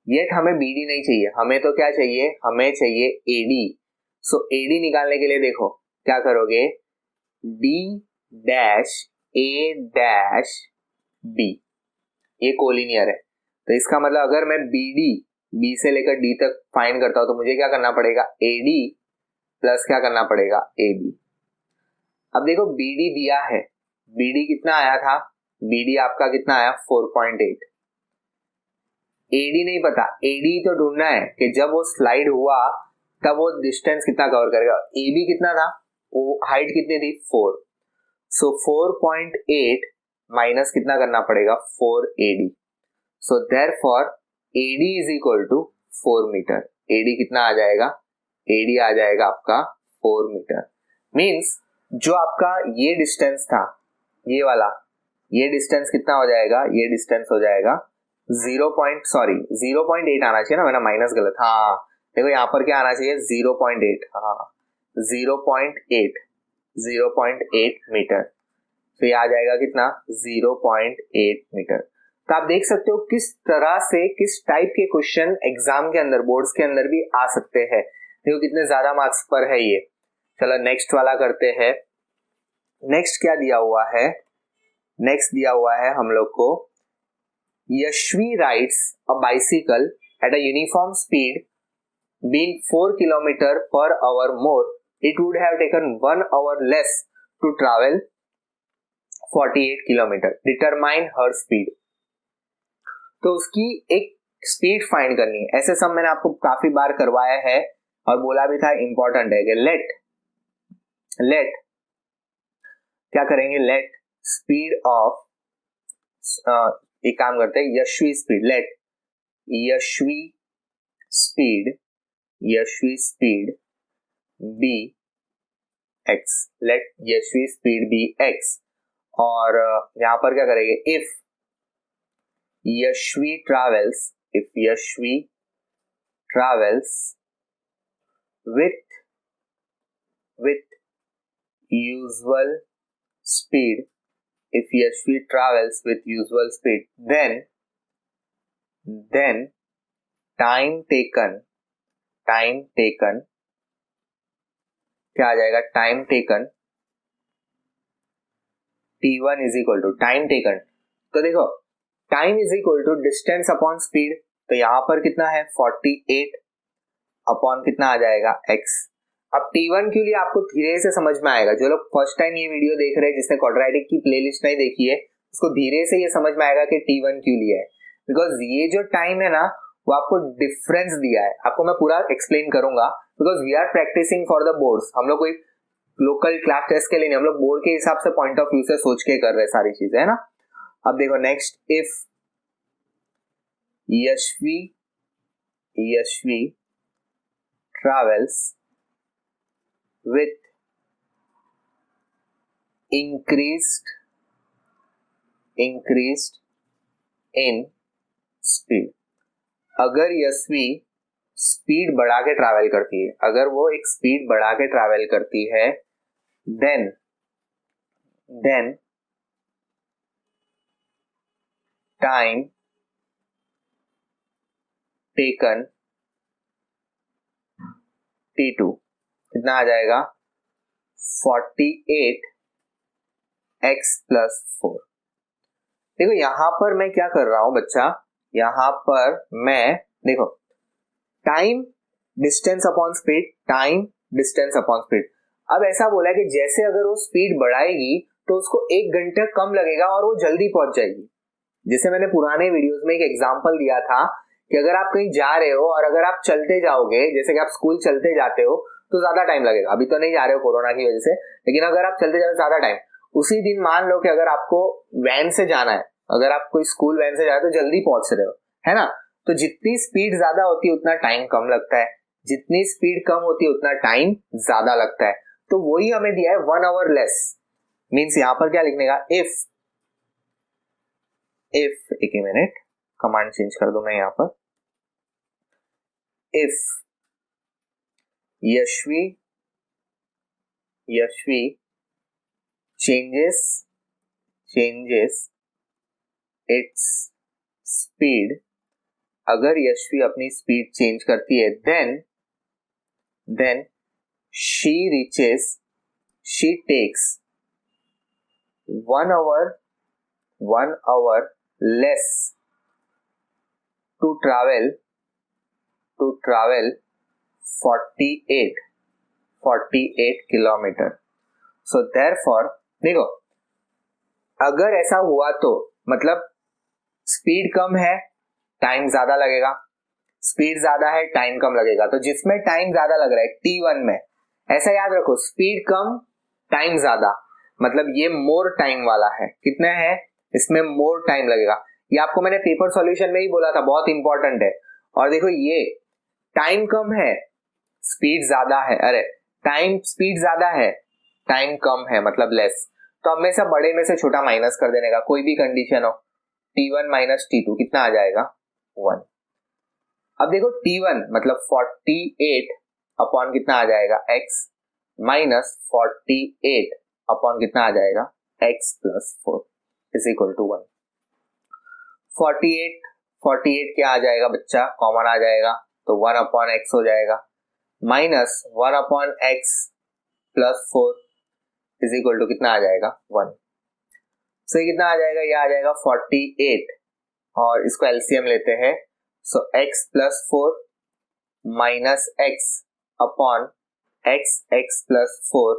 येट हमें BD नहीं चाहिए, हमें तो क्या चाहिए, हमें चाहिए AD। सो AD निकालने के लिए देखो क्या करोगे, D dash A dash B, ये कोलिनियर है, तो इसका मतलब अगर मैं B से लेकर D तक फाइंड करता हूं तो मुझे क्या करना पड़ेगा AD प्लस क्या करना पड़ेगा AB। अब देखो BD दिया है, BD कितना आया था, BD आपका कितना आया 4.8, AD नहीं पता, AD तो ढूंढना है कि जब वो स्लाइड हुआ तब वो डिस्टेंस कितना कवर करेगा। AB कितना था, वो हाइट कितनी थी 4, सो 4.8 माइनस कितना करना पड़ेगा 4AD। So therefore AD is equal to 4 metre. AD कितना आ जाएगा, AD आ जाएगा आपका 4 मीटर। मीन्स जो आपका ये डिस्टेंस था, ये वाला, ये डिस्टेंस कितना हो जाएगा, ये डिस्टेंस हो जाएगा 0.8 आना चाहिए ना, मैंने माइनस गलत, हाँ देखो यहाँ पर क्या आना चाहिए 0.8, हाँ 0.8 मीटर, तो ये आ जाएगा कितना 0.8 मीटर। तो आप देख सकते हो किस तरह से, किस टाइप के क्वेश्चन एग्जाम के अंदर, बोर्ड्स के अंदर भी आ सकते हैं। देखो कितने ज्यादा मार्क्स पर है ये। चलो नेक्स्ट वाला करते हैं। नेक्स्ट क्या दिया हुआ है, नेक्स्ट दिया हुआ है हम लोग को, Yashvi rides a bicycle at a uniform speed being 4 kilometre per hour more, it would have taken 1 hour less to travel 48 kilometre, determine her speed. तो उसकी एक स्पीड फाइंड करनी है। ऐसे सब मैंने आपको काफी बार करवाया है और बोला भी था इंपॉर्टेंट है कि लेट क्या करेंगे, लेट स्पीड ऑफ, एक काम करते हैं, Yashvi speed, let Yashvi speed be x, let Yashvi speed be x. और यहां पर क्या करेंगे, if Yashvi travels with usual speed, if Yashvi travels with usual speed, then time taken क्या आ जाएगा, time taken T1 is equal to time taken. तो देखो time is equal to distance upon speed, तो यहां पर कितना है 48 अपॉन कितना आ जाएगा x। अब T1 के लिए आपको धीरे से समझ में आएगा, जो लोग फर्स्ट टाइम ये वीडियो देख रहे हैं, जिसने क्वाड्रेटिक की प्लेलिस्ट नहीं देखी है, उसको धीरे से ये समझ में आएगा कि T1 क्यों लिया है। बिकॉज ये जो टाइम है ना, वो आपको डिफरेंस दिया है, आपको मैं पूरा एक्सप्लेन करूंगा, because we are practising for the boards. हम लोग कोई लोकल क्लास टेस्ट के लिए नहीं, हम लोग बोर्ड के हिसाब से पॉइंट ऑफ व्यू से सोच के कर रहे हैं सारी चीजें, है ना। अब देखो next, if Yashvi travels with increased in speed, अगर यशवी स्पीड बढ़ा के ट्रैवल करती है, अगर वो एक स्पीड बढ़ा के ट्रैवल करती है, देन टाइम टेकन T2 कितना आ जाएगा 48x प्लस 4। देखो यहां पर मैं क्या कर रहा हूं बच्चा, यहां पर मैं देखो time distance upon speed, time distance upon speed. अब ऐसा बोला है कि जैसे अगर वो स्पीड बढ़ाएगी तो उसको 1 घंटा कम लगेगा और वो जल्दी पहुंच जाएगी। जैसे मैंने पुराने वीडियोस में एक एग्जांपल दिया था कि अगर आप कहीं जा रहे हो और अगर आप चलते जाओगे, जैसे कि आप स्कूल चलते जाते हो तो ज्यादा टाइम लगेगा। अभी तो नहीं जा रहे हो कोरोना की वजह से, लेकिन अगर आप चलते जाओ ज्यादा टाइम। उसी दिन मान लो कि अगर आपको वैन से जाना है, अगर आप कोई स्कूल वैन से जा रहे हो तो जल्दी पहुंच रहे हो, है ना। तो जितनी स्पीड ज्यादा होती है उतना टाइम कम लगता है, जितनी स्पीड कम होती है उतना टाइम ज्यादा लगता है। तो वही हमें दिया है 1 आवर लेस। मीन्स यहां पर क्या लिखने का, इफ एक ही मिनट, कमांड चेंज कर दूं मैं यहां पर। If Yashvi changes its speed, अगर यशवी अपनी स्पीड चेंज करती है, then she takes 1 hour less to travel 48 किलोमीटर। सो therefore देखो, अगर ऐसा हुआ तो मतलब स्पीड कम है टाइम ज्यादा लगेगा, स्पीड ज्यादा है टाइम कम लगेगा। तो जिसमें टाइम ज्यादा लग रहा है T1 में, ऐसा याद रखो, स्पीड कम टाइम ज्यादा, मतलब ये मोर टाइम वाला है। कितना है इसमें, मोर टाइम लगेगा। ये आपको मैंने पेपर सॉल्यूशन में ही बोला था, बहुत इंपॉर्टेंट है। और देखो ये टाइम कम है स्पीड ज्यादा है, अरे टाइम स्पीड ज्यादा है टाइम कम है मतलब लेस। तो हमेशा बड़े में से छोटा माइनस कर देने का, कोई भी कंडीशन हो। T1 माइनस T2 कितना आ जाएगा, 1। अब देखो T1 मतलब 48 अपॉन कितना आ जाएगा, x माइनस 48 अपॉन कितना आ जाएगा, x plus 4 is equal to 1। 48 क्या आ जाएगा बच्चा, कॉमन आ जाएगा तो 1 अपॉन x हो जाएगा, minus 1 upon x plus 4 is equal to कितना आ जाएगा, 1। सो कितना आ जाएगा, ये आ जाएगा 48 और इसको एलसीएम लेते हैं। सो x plus 4 minus x upon x plus 4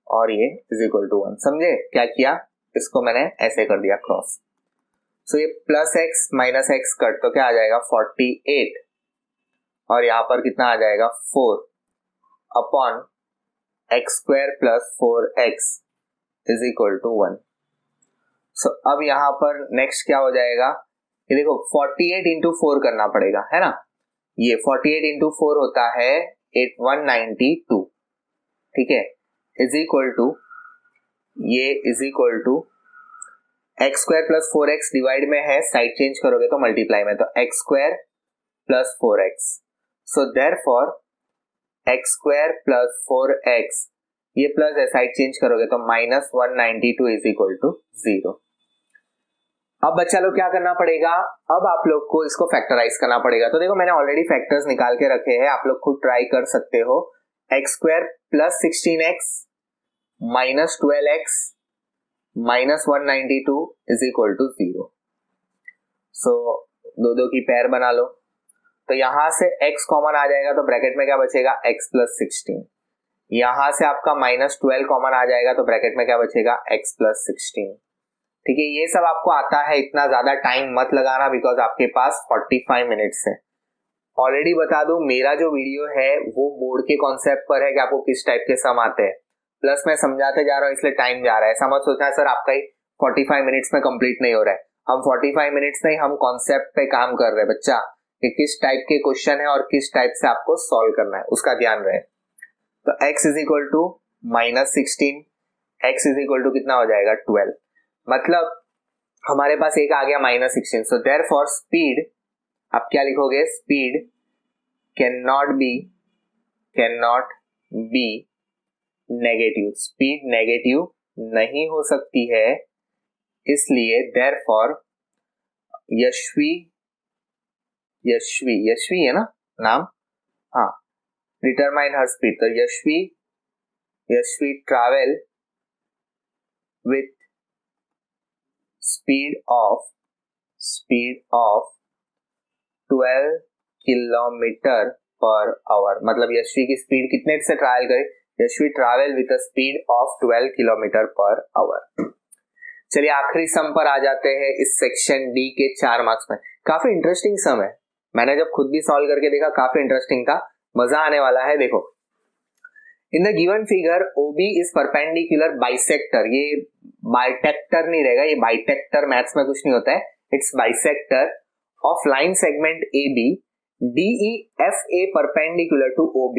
और ये इज इक्वल टू 1। समझे क्या किया, इसको मैंने ऐसे कर दिया क्रॉस। सो ये plus x minus x cut तो क्या आ जाएगा 48 और यहां पर कितना आ जाएगा 4 upon x square plus 4x is equal to 1। So अब यहां पर नेक्स्ट क्या हो जाएगा, ये देखो 48 इंटू 4 करना पड़ेगा, है ना। ये 48 इंटू 4 होता है 192, ठीक है, इज इक्वल टू, ये is equal to x square plus 4x divide में है, साइड चेंज करोगे तो मल्टीप्लाई में, तो x square plus 4x। So therefore x square plus 4x, ये प्लस है, साइड चेंज करोगे तो माइनस 192 इज इक्वल टू 0। अब बच्चा लोग क्या करना पड़ेगा, अब आप लोग को इसको फैक्टराइज करना पड़ेगा। तो देखो मैंने ऑलरेडी फैक्टर्स निकाल के रखे हैं, आप लोग खुद ट्राई कर सकते हो। X square plus 16x minus 12x minus 192 is equal to 0। So दो की पेयर बना लो, तो यहां से x कॉमन आ जाएगा तो ब्रैकेट में क्या बचेगा, x प्लस 16। यहां से आपका माइनस 12 कॉमन आ जाएगा तो ब्रैकेट में क्या बचेगा, x प्लस 16। ठीक है, ये सब आपको आता है, इतना ज्यादा टाइम मत लगाना बिकॉज आपके पास 45 मिनट्स है। ऑलरेडी बता दूं, मेरा जो वीडियो है वो बोर्ड के कॉन्सेप्ट पर है कि आपको किस टाइप के सम आते हैं, प्लस मैं समझाते जा रहा हूँ इसलिए टाइम जा रहा है। ऐसा मत सोचना है सर आपका ही 45 मिनट्स में कंप्लीट नहीं हो रहा है। हम 45 मिनट्स नहीं, हम कॉन्सेप्ट पे काम कर रहे हैं बच्चा, कि किस टाइप के क्वेश्चन है और किस टाइप से आपको सॉल्व करना है, उसका ध्यान रहे। तो x is equal to minus 16, x is equal to कितना हो जाएगा 12, मतलब हमारे पास एक आ गया माइनस 16। सो देयरफॉर स्पीड, आप क्या लिखोगे, speed can not be negative, speed negative नहीं हो सकती है, इसलिए देयरफॉर यशवी है ना नाम, हाँ, डिटरमाइन हर स्पीड। तो Yashvi travel with speed of 12 kilometre per our, मतलब यशवी की स्पीड कितने से ट्रैवल करे, Yashvi travel with a speed of 12 kilometre per our. चलिए आखिरी सम पर आ जाते हैं इस सेक्शन डी के 4 मार्क्स में। काफी इंटरेस्टिंग सम है, मैंने जब खुद भी सॉल्व करके देखा काफी इंटरेस्टिंग था, मजा आने वाला है। देखो, इन the given figure OB is perpendicular bisector, ये बाइटेक्टर नहीं रहेगा, ये बाइटेक्टर मैथ्स में कुछ नहीं होता है, it's bisector of line segment AB, DEFA perpendicular to OB,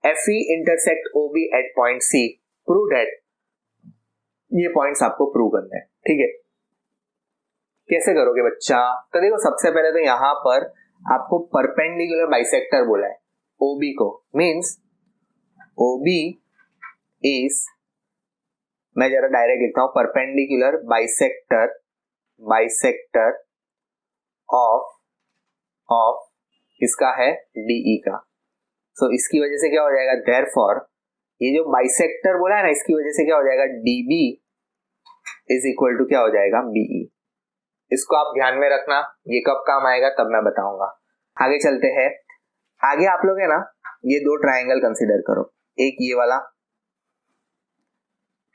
FE intersect OB at point C, prove that. ये पॉइंट्स आपको प्रूव करने हैं, ठीक है। कैसे करोगे बच्चा? तो देखो, सबसे पहले तो यहां पर आपको परपेंडिकुलर बाइसेक्टर बोला है OB को, मींस OB इज, मैं जरा डायरेक्ट लिखता हूं, परपेंडिकुलर बाइसेक्टर ऑफ इसका है DE का। सो इसकी वजह से क्या हो जाएगा, देयरफॉर ये जो बाइसेक्टर बोला है ना, इसकी वजह से क्या हो जाएगा, DB इज इक्वल टू क्या हो जाएगा, BE। इसको आप ध्यान में रखना, ये कब काम आएगा तब मैं बताऊंगा। आगे चलते हैं। आगे आप लोग है ना, ये दो ट्राइंगल कंसीडर करो, एक ये वाला,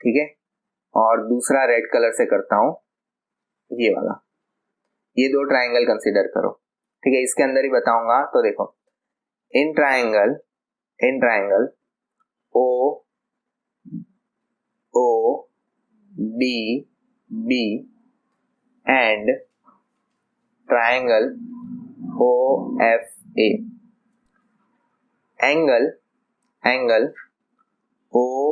ठीक है, और दूसरा रेड कलर से करता हूं ये वाला। ये दो ट्राइंगल कंसीडर करो, ठीक है, इसके अंदर ही बताऊंगा। तो देखो, in triangle ODB and triangle OFA, angle OBD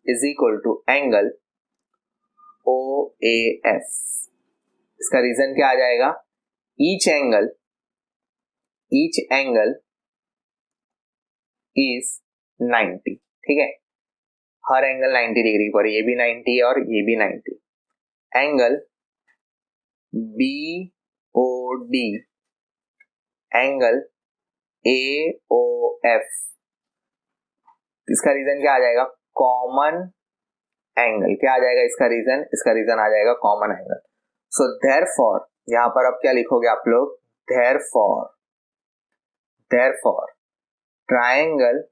is equal to angle OAF। इसका रीजन क्या आ जाएगा, each angle is 90, ठीक है, हर एंगल 90 डिग्री पर, ये भी 90 और ये भी 90। एंगल BOD, एंगल AOF, इसका रीजन क्या आ जाएगा, कॉमन एंगल। क्या आ जाएगा इसका रीजन, इसका रीजन आ जाएगा कॉमन एंगल। सो देयरफॉर, यहां पर अब क्या लिखोगे आप लोग, therefore triangle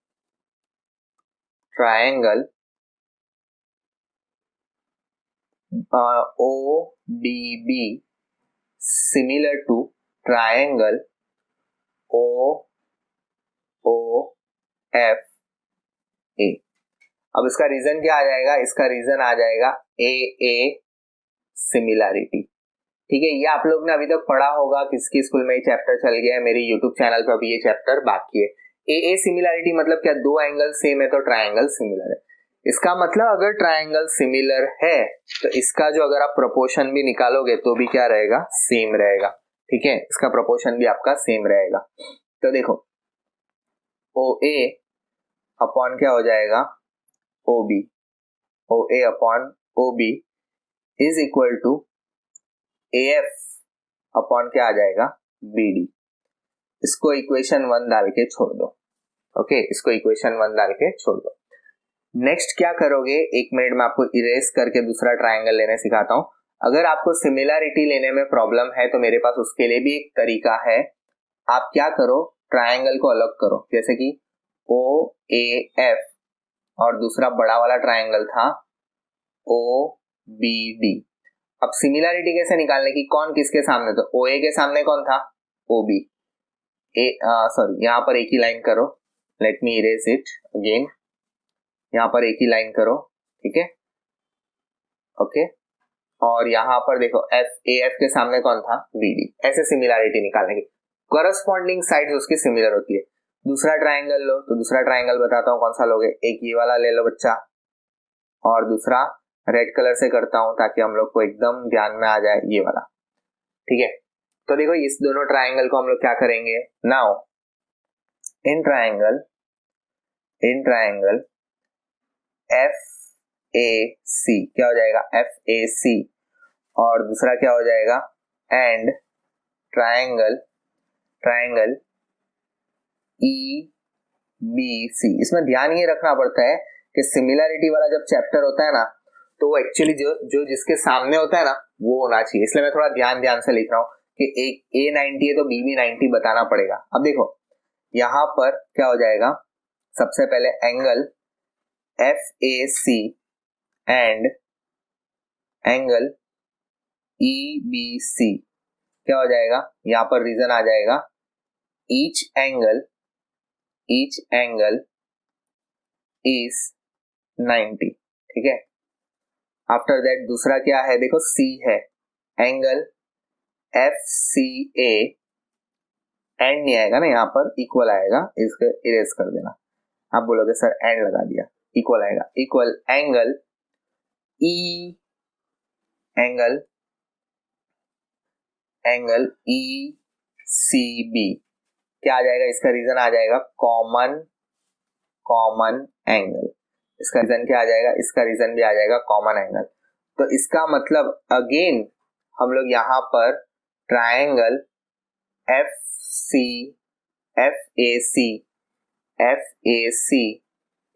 ODB similar to triangle OOFA। अब इसका रीजन क्या आ जाएगा, इसका रीजन आ जाएगा AA सिमिलैरिटी, ठीक है। ये आप लोग ने अभी तक पढ़ा होगा, किसकी स्कूल में ये चैप्टर चल गया है, मेरी यूट्यूब चैनल पर अभी ये चैप्टर बाकी है। AA सिमिलैरिटी मतलब क्या, दो एंगल सेम है तो ट्राइंगल सिमिलर है। इसका मतलब अगर ट्राइंगल सिमिलर है तो इसका जो अगर आप प्रोपोर्शन भी निकालोगे तो भी क्या रहेगा, सेम रहेगा, ठीक है, इसका प्रोपोर्शन भी आपका सेम रहेगा। तो देखो, OA अपॉन क्या हो जाएगा, OB, OA upon OB is equal to AF upon क्या आ जाएगा, BD। इसको इक्वेशन 1 डाल के छोड़ दो, ओके, इसको इक्वेशन 1 डाल के छोड़ दो। नेक्स्ट क्या करोगे, एक मिनट में आपको इरेज करके दूसरा ट्राइंगल लेने सिखाता हूं। अगर आपको सिमिलैरिटी लेने में प्रॉब्लम है तो मेरे पास उसके लिए भी एक तरीका है। आप क्या करो, ट्राइंगल को अलग करो, जैसे कि OAF और दूसरा बड़ा वाला ट्राइंगल था OBD। अब सिमिलैरिटी कैसे निकालने की, कौन किसके सामने, तो OA के सामने कौन था, OB। सॉरी, यहां पर एक ही लाइन करो, let me erase it again, यहां पर एक ही लाइन करो, ठीक है, ओके। और यहां पर देखो AF के सामने कौन था, BD। ऐसे सिमिलैरिटी निकालने की, कॉरस्पॉन्डिंग साइड्स उसकी सिमिलर होती है। दूसरा ट्राइंगल लो, तो दूसरा ट्राइंगल बताता हूं कौन सा लोगे, एक ये वाला ले लो बच्चा, और दूसरा रेड कलर से करता हूं ताकि हम लोग को एकदम ध्यान में आ जाए, ये वाला, ठीक है। तो देखो, इस दोनों ट्राइंगल को हम लोग क्या करेंगे, नाउ इन ट्राइंगल FAC क्या हो जाएगा, FAC, और दूसरा क्या हो जाएगा, एंड ट्राइंगल EBC। इसमें ध्यान ये रखना पड़ता है कि सिमिलैरिटी वाला जब चैप्टर होता है ना, तो वो एक्चुअली जो जिसके सामने होता है ना वो होना चाहिए, इसलिए मैं थोड़ा ध्यान से लिख रहा हूँ। कि एक ए 90 है तो बी भी 90 बताना पड़ेगा। अब देखो यहां पर क्या हो जाएगा, सबसे पहले angle FAC and angle EBC क्या हो जाएगा, यहां पर रीजन आ जाएगा ईच एंगल इज 90, ठीक है। आफ्टर दैट दूसरा क्या है, देखो C है, एंगल FCA एंड नहीं आएगा ना, यहाँ पर इक्वल आएगा, इसको इरेज कर देना। आप बोलोगे सर एंड लगा दिया, इक्वल आएगा, इक्वल एंगल ECB क्या आ जाएगा, इसका रीजन आ जाएगा कॉमन एंगल। इसका रीजन क्या आ जाएगा, इसका रीजन भी आ जाएगा कॉमन एंगल। तो इसका मतलब अगेन हम लोग यहाँ पर triangle FAC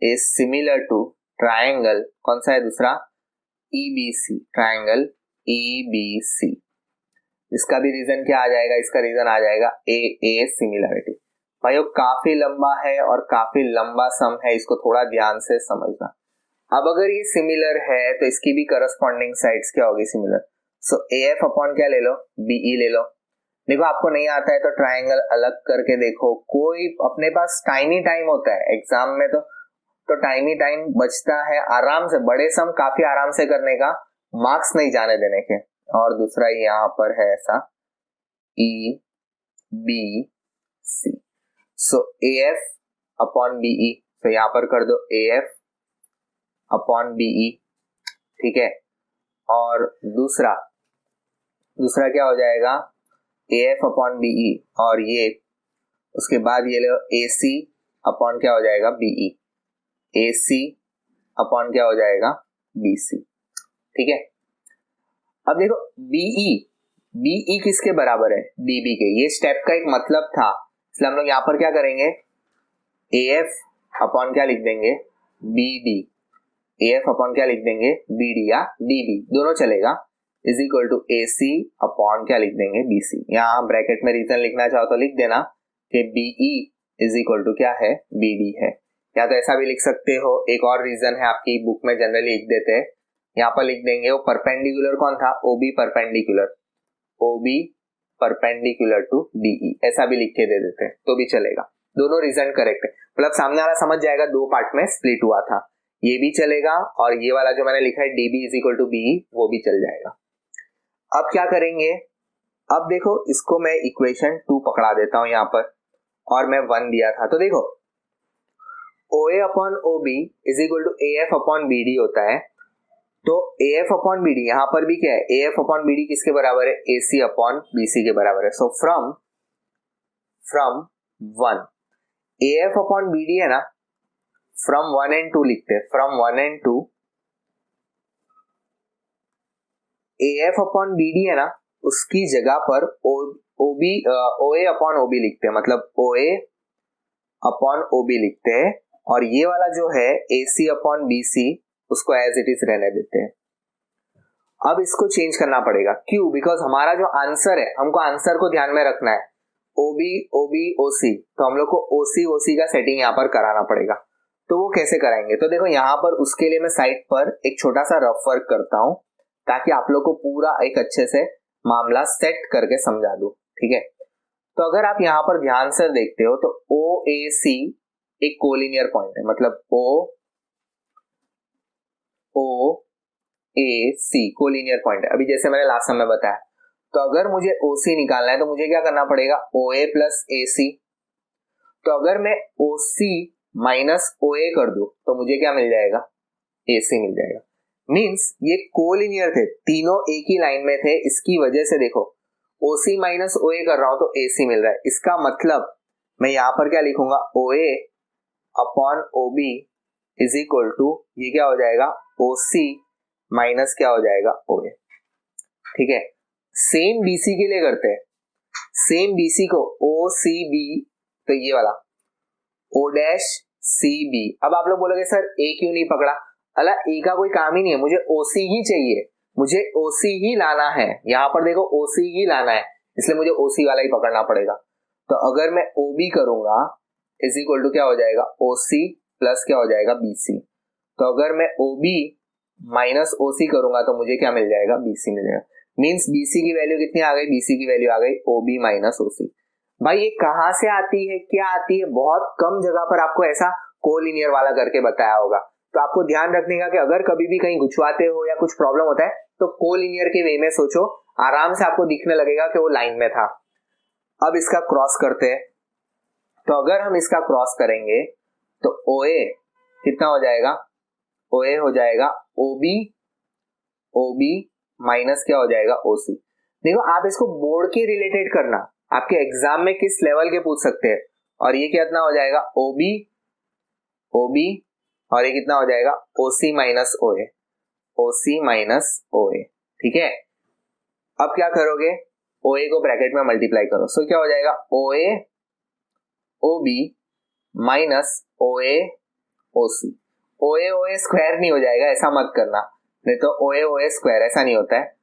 is similar to triangle, कौन सा है दूसरा, EBC, ट्रायंगल EBC। इसका भी रीजन क्या आ जाएगा, इसका रीजन आ जाएगा AA सिमिलरिटी। भाइयों काफी लंबा है और काफी लंबा सम है, इसको थोड़ा ध्यान से समझना। अब अगर ये सिमिलर है तो इसकी भी करस्पॉन्डिंग साइड्स क्या होगी, सिमिलर। सो AF अपॉन क्या ले लो, BE ले लो। देखो आपको नहीं आता है तो ट्रायंगल अलग करके देखो, कोई अपने पास टाइम होता है एग्जाम में, तो टाइम बचता है आराम से, बड़े सम काफी आराम से करने का, मार्क्स नहीं जाने देने के। और दूसरा यहाँ पर है ऐसा EBC, so AF upon BE, तो यहाँ पर कर दो AF अपॉन BE, ठीक है। और दूसरा क्या हो जाएगा, AF अपॉन BE, और ये उसके बाद ये लो AC अपॉन क्या हो जाएगा, BE, AC अपॉन क्या हो जाएगा, BC, ठीक है। अब देखो BE किसके बराबर है, DB के। ये स्टेप का एक मतलब था, इसलिए हम लोग यहाँ पर क्या करेंगे, AF अपॉन क्या लिख देंगे, BD, AF अपॉन क्या लिख देंगे, BD या DB दोनों चलेगा, is equal to AC upon क्या लिख देंगे, BC। यहाँ ब्रैकेट में रीजन लिखना चाहो तो लिख देना कि BE इज इक्वल टू क्या है, BD है। या तो ऐसा भी लिख सकते हो, एक और रीजन है आपकी बुक में जनरली लिख देते हैं, यहाँ पर लिख देंगे वो परपेंडिकुलर कौन था, OB परपेंडिकुलर टू DE, ऐसा भी लिख के दे देते हैं तो भी चलेगा। दोनों रीजन करेक्ट है, मतलब सामने वाला समझ जाएगा दो पार्ट में स्प्लिट हुआ था, ये भी चलेगा और ये वाला जो मैंने लिखा है DB is equal to BE वो भी चल जाएगा। अब क्या करेंगे, अब देखो इसको मैं इक्वेशन 2 पकड़ा देता हूं यहाँ पर, और मैं 1 दिया था, तो देखो OA upon OB is equal to AF upon BD होता है, तो AF अपॉन BD यहां पर भी क्या है, AF अपॉन BD किसके बराबर है, AC अपॉन BC के बराबर है। So from 1 AF upon BD है ना, फ्रॉम 1 and 2 लिखते हैं, from 1 and 2 AF upon BD है ना, उसकी जगह पर OA अपॉन OB लिखते हैं, मतलब OA अपॉन OB लिखते हैं, और ये वाला जो है AC अपॉन BC उसको एज इट इज रहने देते हैं। अब इसको चेंज करना पड़ेगा, क्यों, बिकॉज हमारा जो आंसर है, हमको आंसर को ध्यान में रखना है, OB OB OC, तो हम लोग को OC का सेटिंग यहाँ पर कराना पड़ेगा। तो वो कैसे कराएंगे, तो देखो यहाँ पर उसके लिए मैं साइड पर एक छोटा सा रफ वर्क करता हूं ताकि आप लोग को पूरा एक अच्छे से मामला सेट करके समझा दूं, ठीक है। तो अगर आप यहाँ पर ध्यान से देखते हो तो OAC एक कोलिनियर पॉइंट है, मतलब OAC कोलिनियर पॉइंट है। अभी जैसे मैंने लास्ट समय बताया, तो अगर मुझे OC निकालना है तो मुझे क्या करना पड़ेगा, OA प्लस AC। तो अगर मैं OC माइनस OA कर दूं तो मुझे क्या मिल जाएगा, AC मिल जाएगा। मींस ये कोलिनियर थे, तीनों एक ही लाइन में थे, इसकी वजह से देखो OC माइनस OA कर रहा हूं तो AC मिल रहा है। इसका मतलब मैं यहां पर क्या लिखूंगा, OA upon OB is equal to ये क्या हो जाएगा, OC माइनस क्या हो जाएगा, OA, ठीक है। सेम BC के लिए करते हैं, सेम BC को OCB, तो ये वाला O'(CB). अब आप लोग बोलोगे सर A क्यों नहीं पकड़ा, अला A का कोई काम ही नहीं है, मुझे OC ही चाहिए, मुझे OC ही लाना है, यहाँ पर देखो OC ही लाना है, इसलिए मुझे OC वाला ही पकड़ना पड़ेगा। तो अगर मैं OB करूंगा इज इक्वल टू क्या हो जाएगा, OC प्लस क्या हो जाएगा, BC। तो अगर मैं OB माइनस OC करूंगा तो मुझे क्या मिल जाएगा, BC मिल जाएगा। मीन्स BC की वैल्यू कितनी आ गई, BC की वैल्यू आ गई OB माइनस OC। भाई ये कहां से आती है, क्या आती है, बहुत कम जगह पर आपको ऐसा कोलिनियर वाला करके बताया होगा। तो आपको ध्यान रखने का कि अगर कभी भी कहीं गुछवाते हो या कुछ प्रॉब्लम होता है तो कोलिनियर के वे में सोचो, आराम से आपको दिखने लगेगा कि वो लाइन में था। अब इसका क्रॉस करते हैं। तो अगर हम इसका क्रॉस करेंगे तो OA कितना हो जाएगा, OA हो जाएगा OB माइनस क्या हो जाएगा, OC। देखो आप इसको बोर्ड के रिलेटेड करना, आपके एग्जाम में किस लेवल के पूछ सकते हैं। और ये कितना हो जाएगा, OB और ये कितना हो जाएगा, OC माइनस OA। ठीक है, अब क्या करोगे, OA को ब्रैकेट में मल्टीप्लाई करो। सो क्या हो जाएगा, OA OB minus OA OC। OA square नहीं हो जाएगा, ऐसा मत करना, नहीं तो OA स्क्वायर ऐसा नहीं होता है।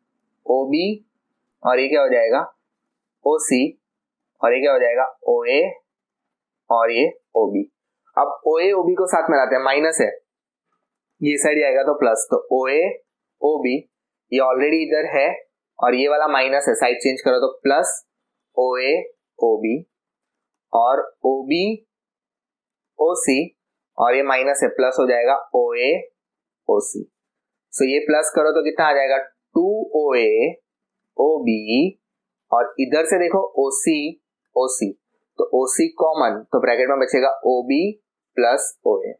OB और ये क्या हो जाएगा, OC और ये क्या हो जाएगा, OA और ये OB। अब OA OB को साथ मिलाते हैं, माइनस है, ये साइड आएगा तो प्लस। तो OA OB ये ऑलरेडी इधर है और ये वाला माइनस है, साइड चेंज करो तो प्लस OA OB और OB OC और ये माइनस है, प्लस हो जाएगा OA OC। सो ये प्लस करो तो कितना आ जाएगा, 2OA OB और इधर से देखो OC तो OC कॉमन, तो ब्रैकेट में बचेगा OB प्लस OA।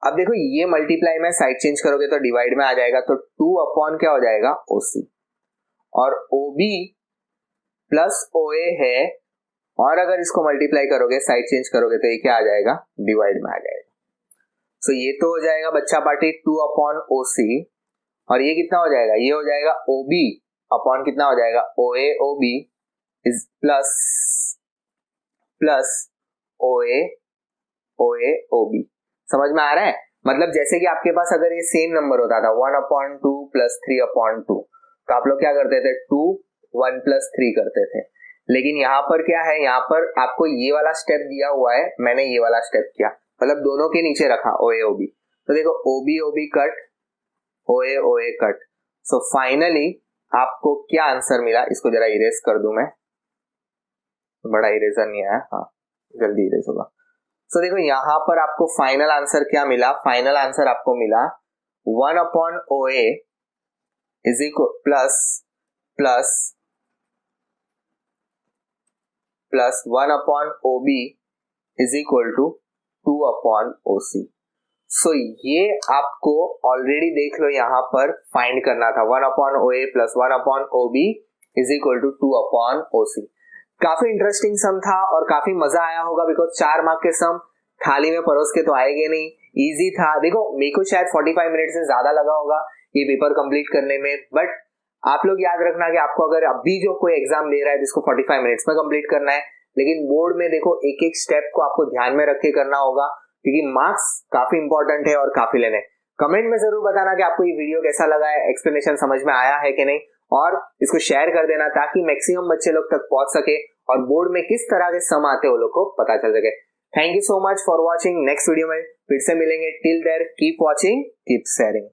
अब देखो ये मल्टीप्लाई में साइड चेंज करोगे तो डिवाइड में आ जाएगा, तो 2 अपॉन क्या हो जाएगा, OC और OB प्लस OA है, और अगर इसको मल्टीप्लाई करोगे साइड चेंज करोगे तो ये क्या आ जाएगा, डिवाइड में आ जाएगा। सो ये तो हो जाएगा बच्चा पार्टी 2 अपॉन OC और ये कितना हो जाएगा, ये हो जाएगा OB अपॉन कितना हो जाएगा, OA OB is plus OA OB। समझ में आ रहा है, मतलब जैसे कि आपके पास अगर ये सेम नंबर होता था 1/2 प्लस 3/2 तो आप लोग क्या करते थे, 2 1 प्लस 3 करते थे। लेकिन यहाँ पर क्या है, यहाँ पर आपको ये वाला स्टेप दिया हुआ है, मैंने ये वाला स्टेप किया, मतलब दोनों के नीचे रखा OA OB। तो देखो OB OB cut, OA OA cut. So finally आपको क्या आंसर मिला, इसको जरा इरेज कर दूं मैं, बड़ा इरेजर नहीं आया, हाँ जल्दी इरेज होगा। सो देखो यहाँ पर आपको फाइनल आंसर क्या मिला, फाइनल आंसर आपको मिला 1/OA is equal plus 1/OB is equal to 2/OC। So ये आपको ऑलरेडी देख लो यहाँ पर फाइंड करना था, 1/OA plus 1/OB is equal to 2/OC। काफी इंटरेस्टिंग सम था और काफी मजा आया होगा, बिकॉज 4 मार्क के सम थाली में परोस के तो आएंगे नहीं, इजी था। देखो मेरे को शायद 45 मिनट से ज्यादा लगा होगा ये पेपर कंप्लीट करने में, बट आप लोग याद रखना कि आपको अगर अभी जो कोई एग्जाम दे रहा है जिसको 45 मिनट्स में कंप्लीट करना है, लेकिन बोर्ड में देखो एक एक स्टेप को आपको ध्यान में रख के करना होगा, क्योंकि मार्क्स काफी इंपॉर्टेंट है और काफी लेने। कमेंट में जरूर बताना कि आपको ये वीडियो कैसा लगा है, एक्सप्लेनेशन समझ में आया है कि नहीं, और इसको शेयर कर देना ताकि मैक्सिमम बच्चे लोग तक पहुंच सके और बोर्ड में किस तरह के सम आते हैं वो लोग को पता चल सके। Thank you so much for watching, next video में फिर से मिलेंगे, till there keep watching, keep sharing.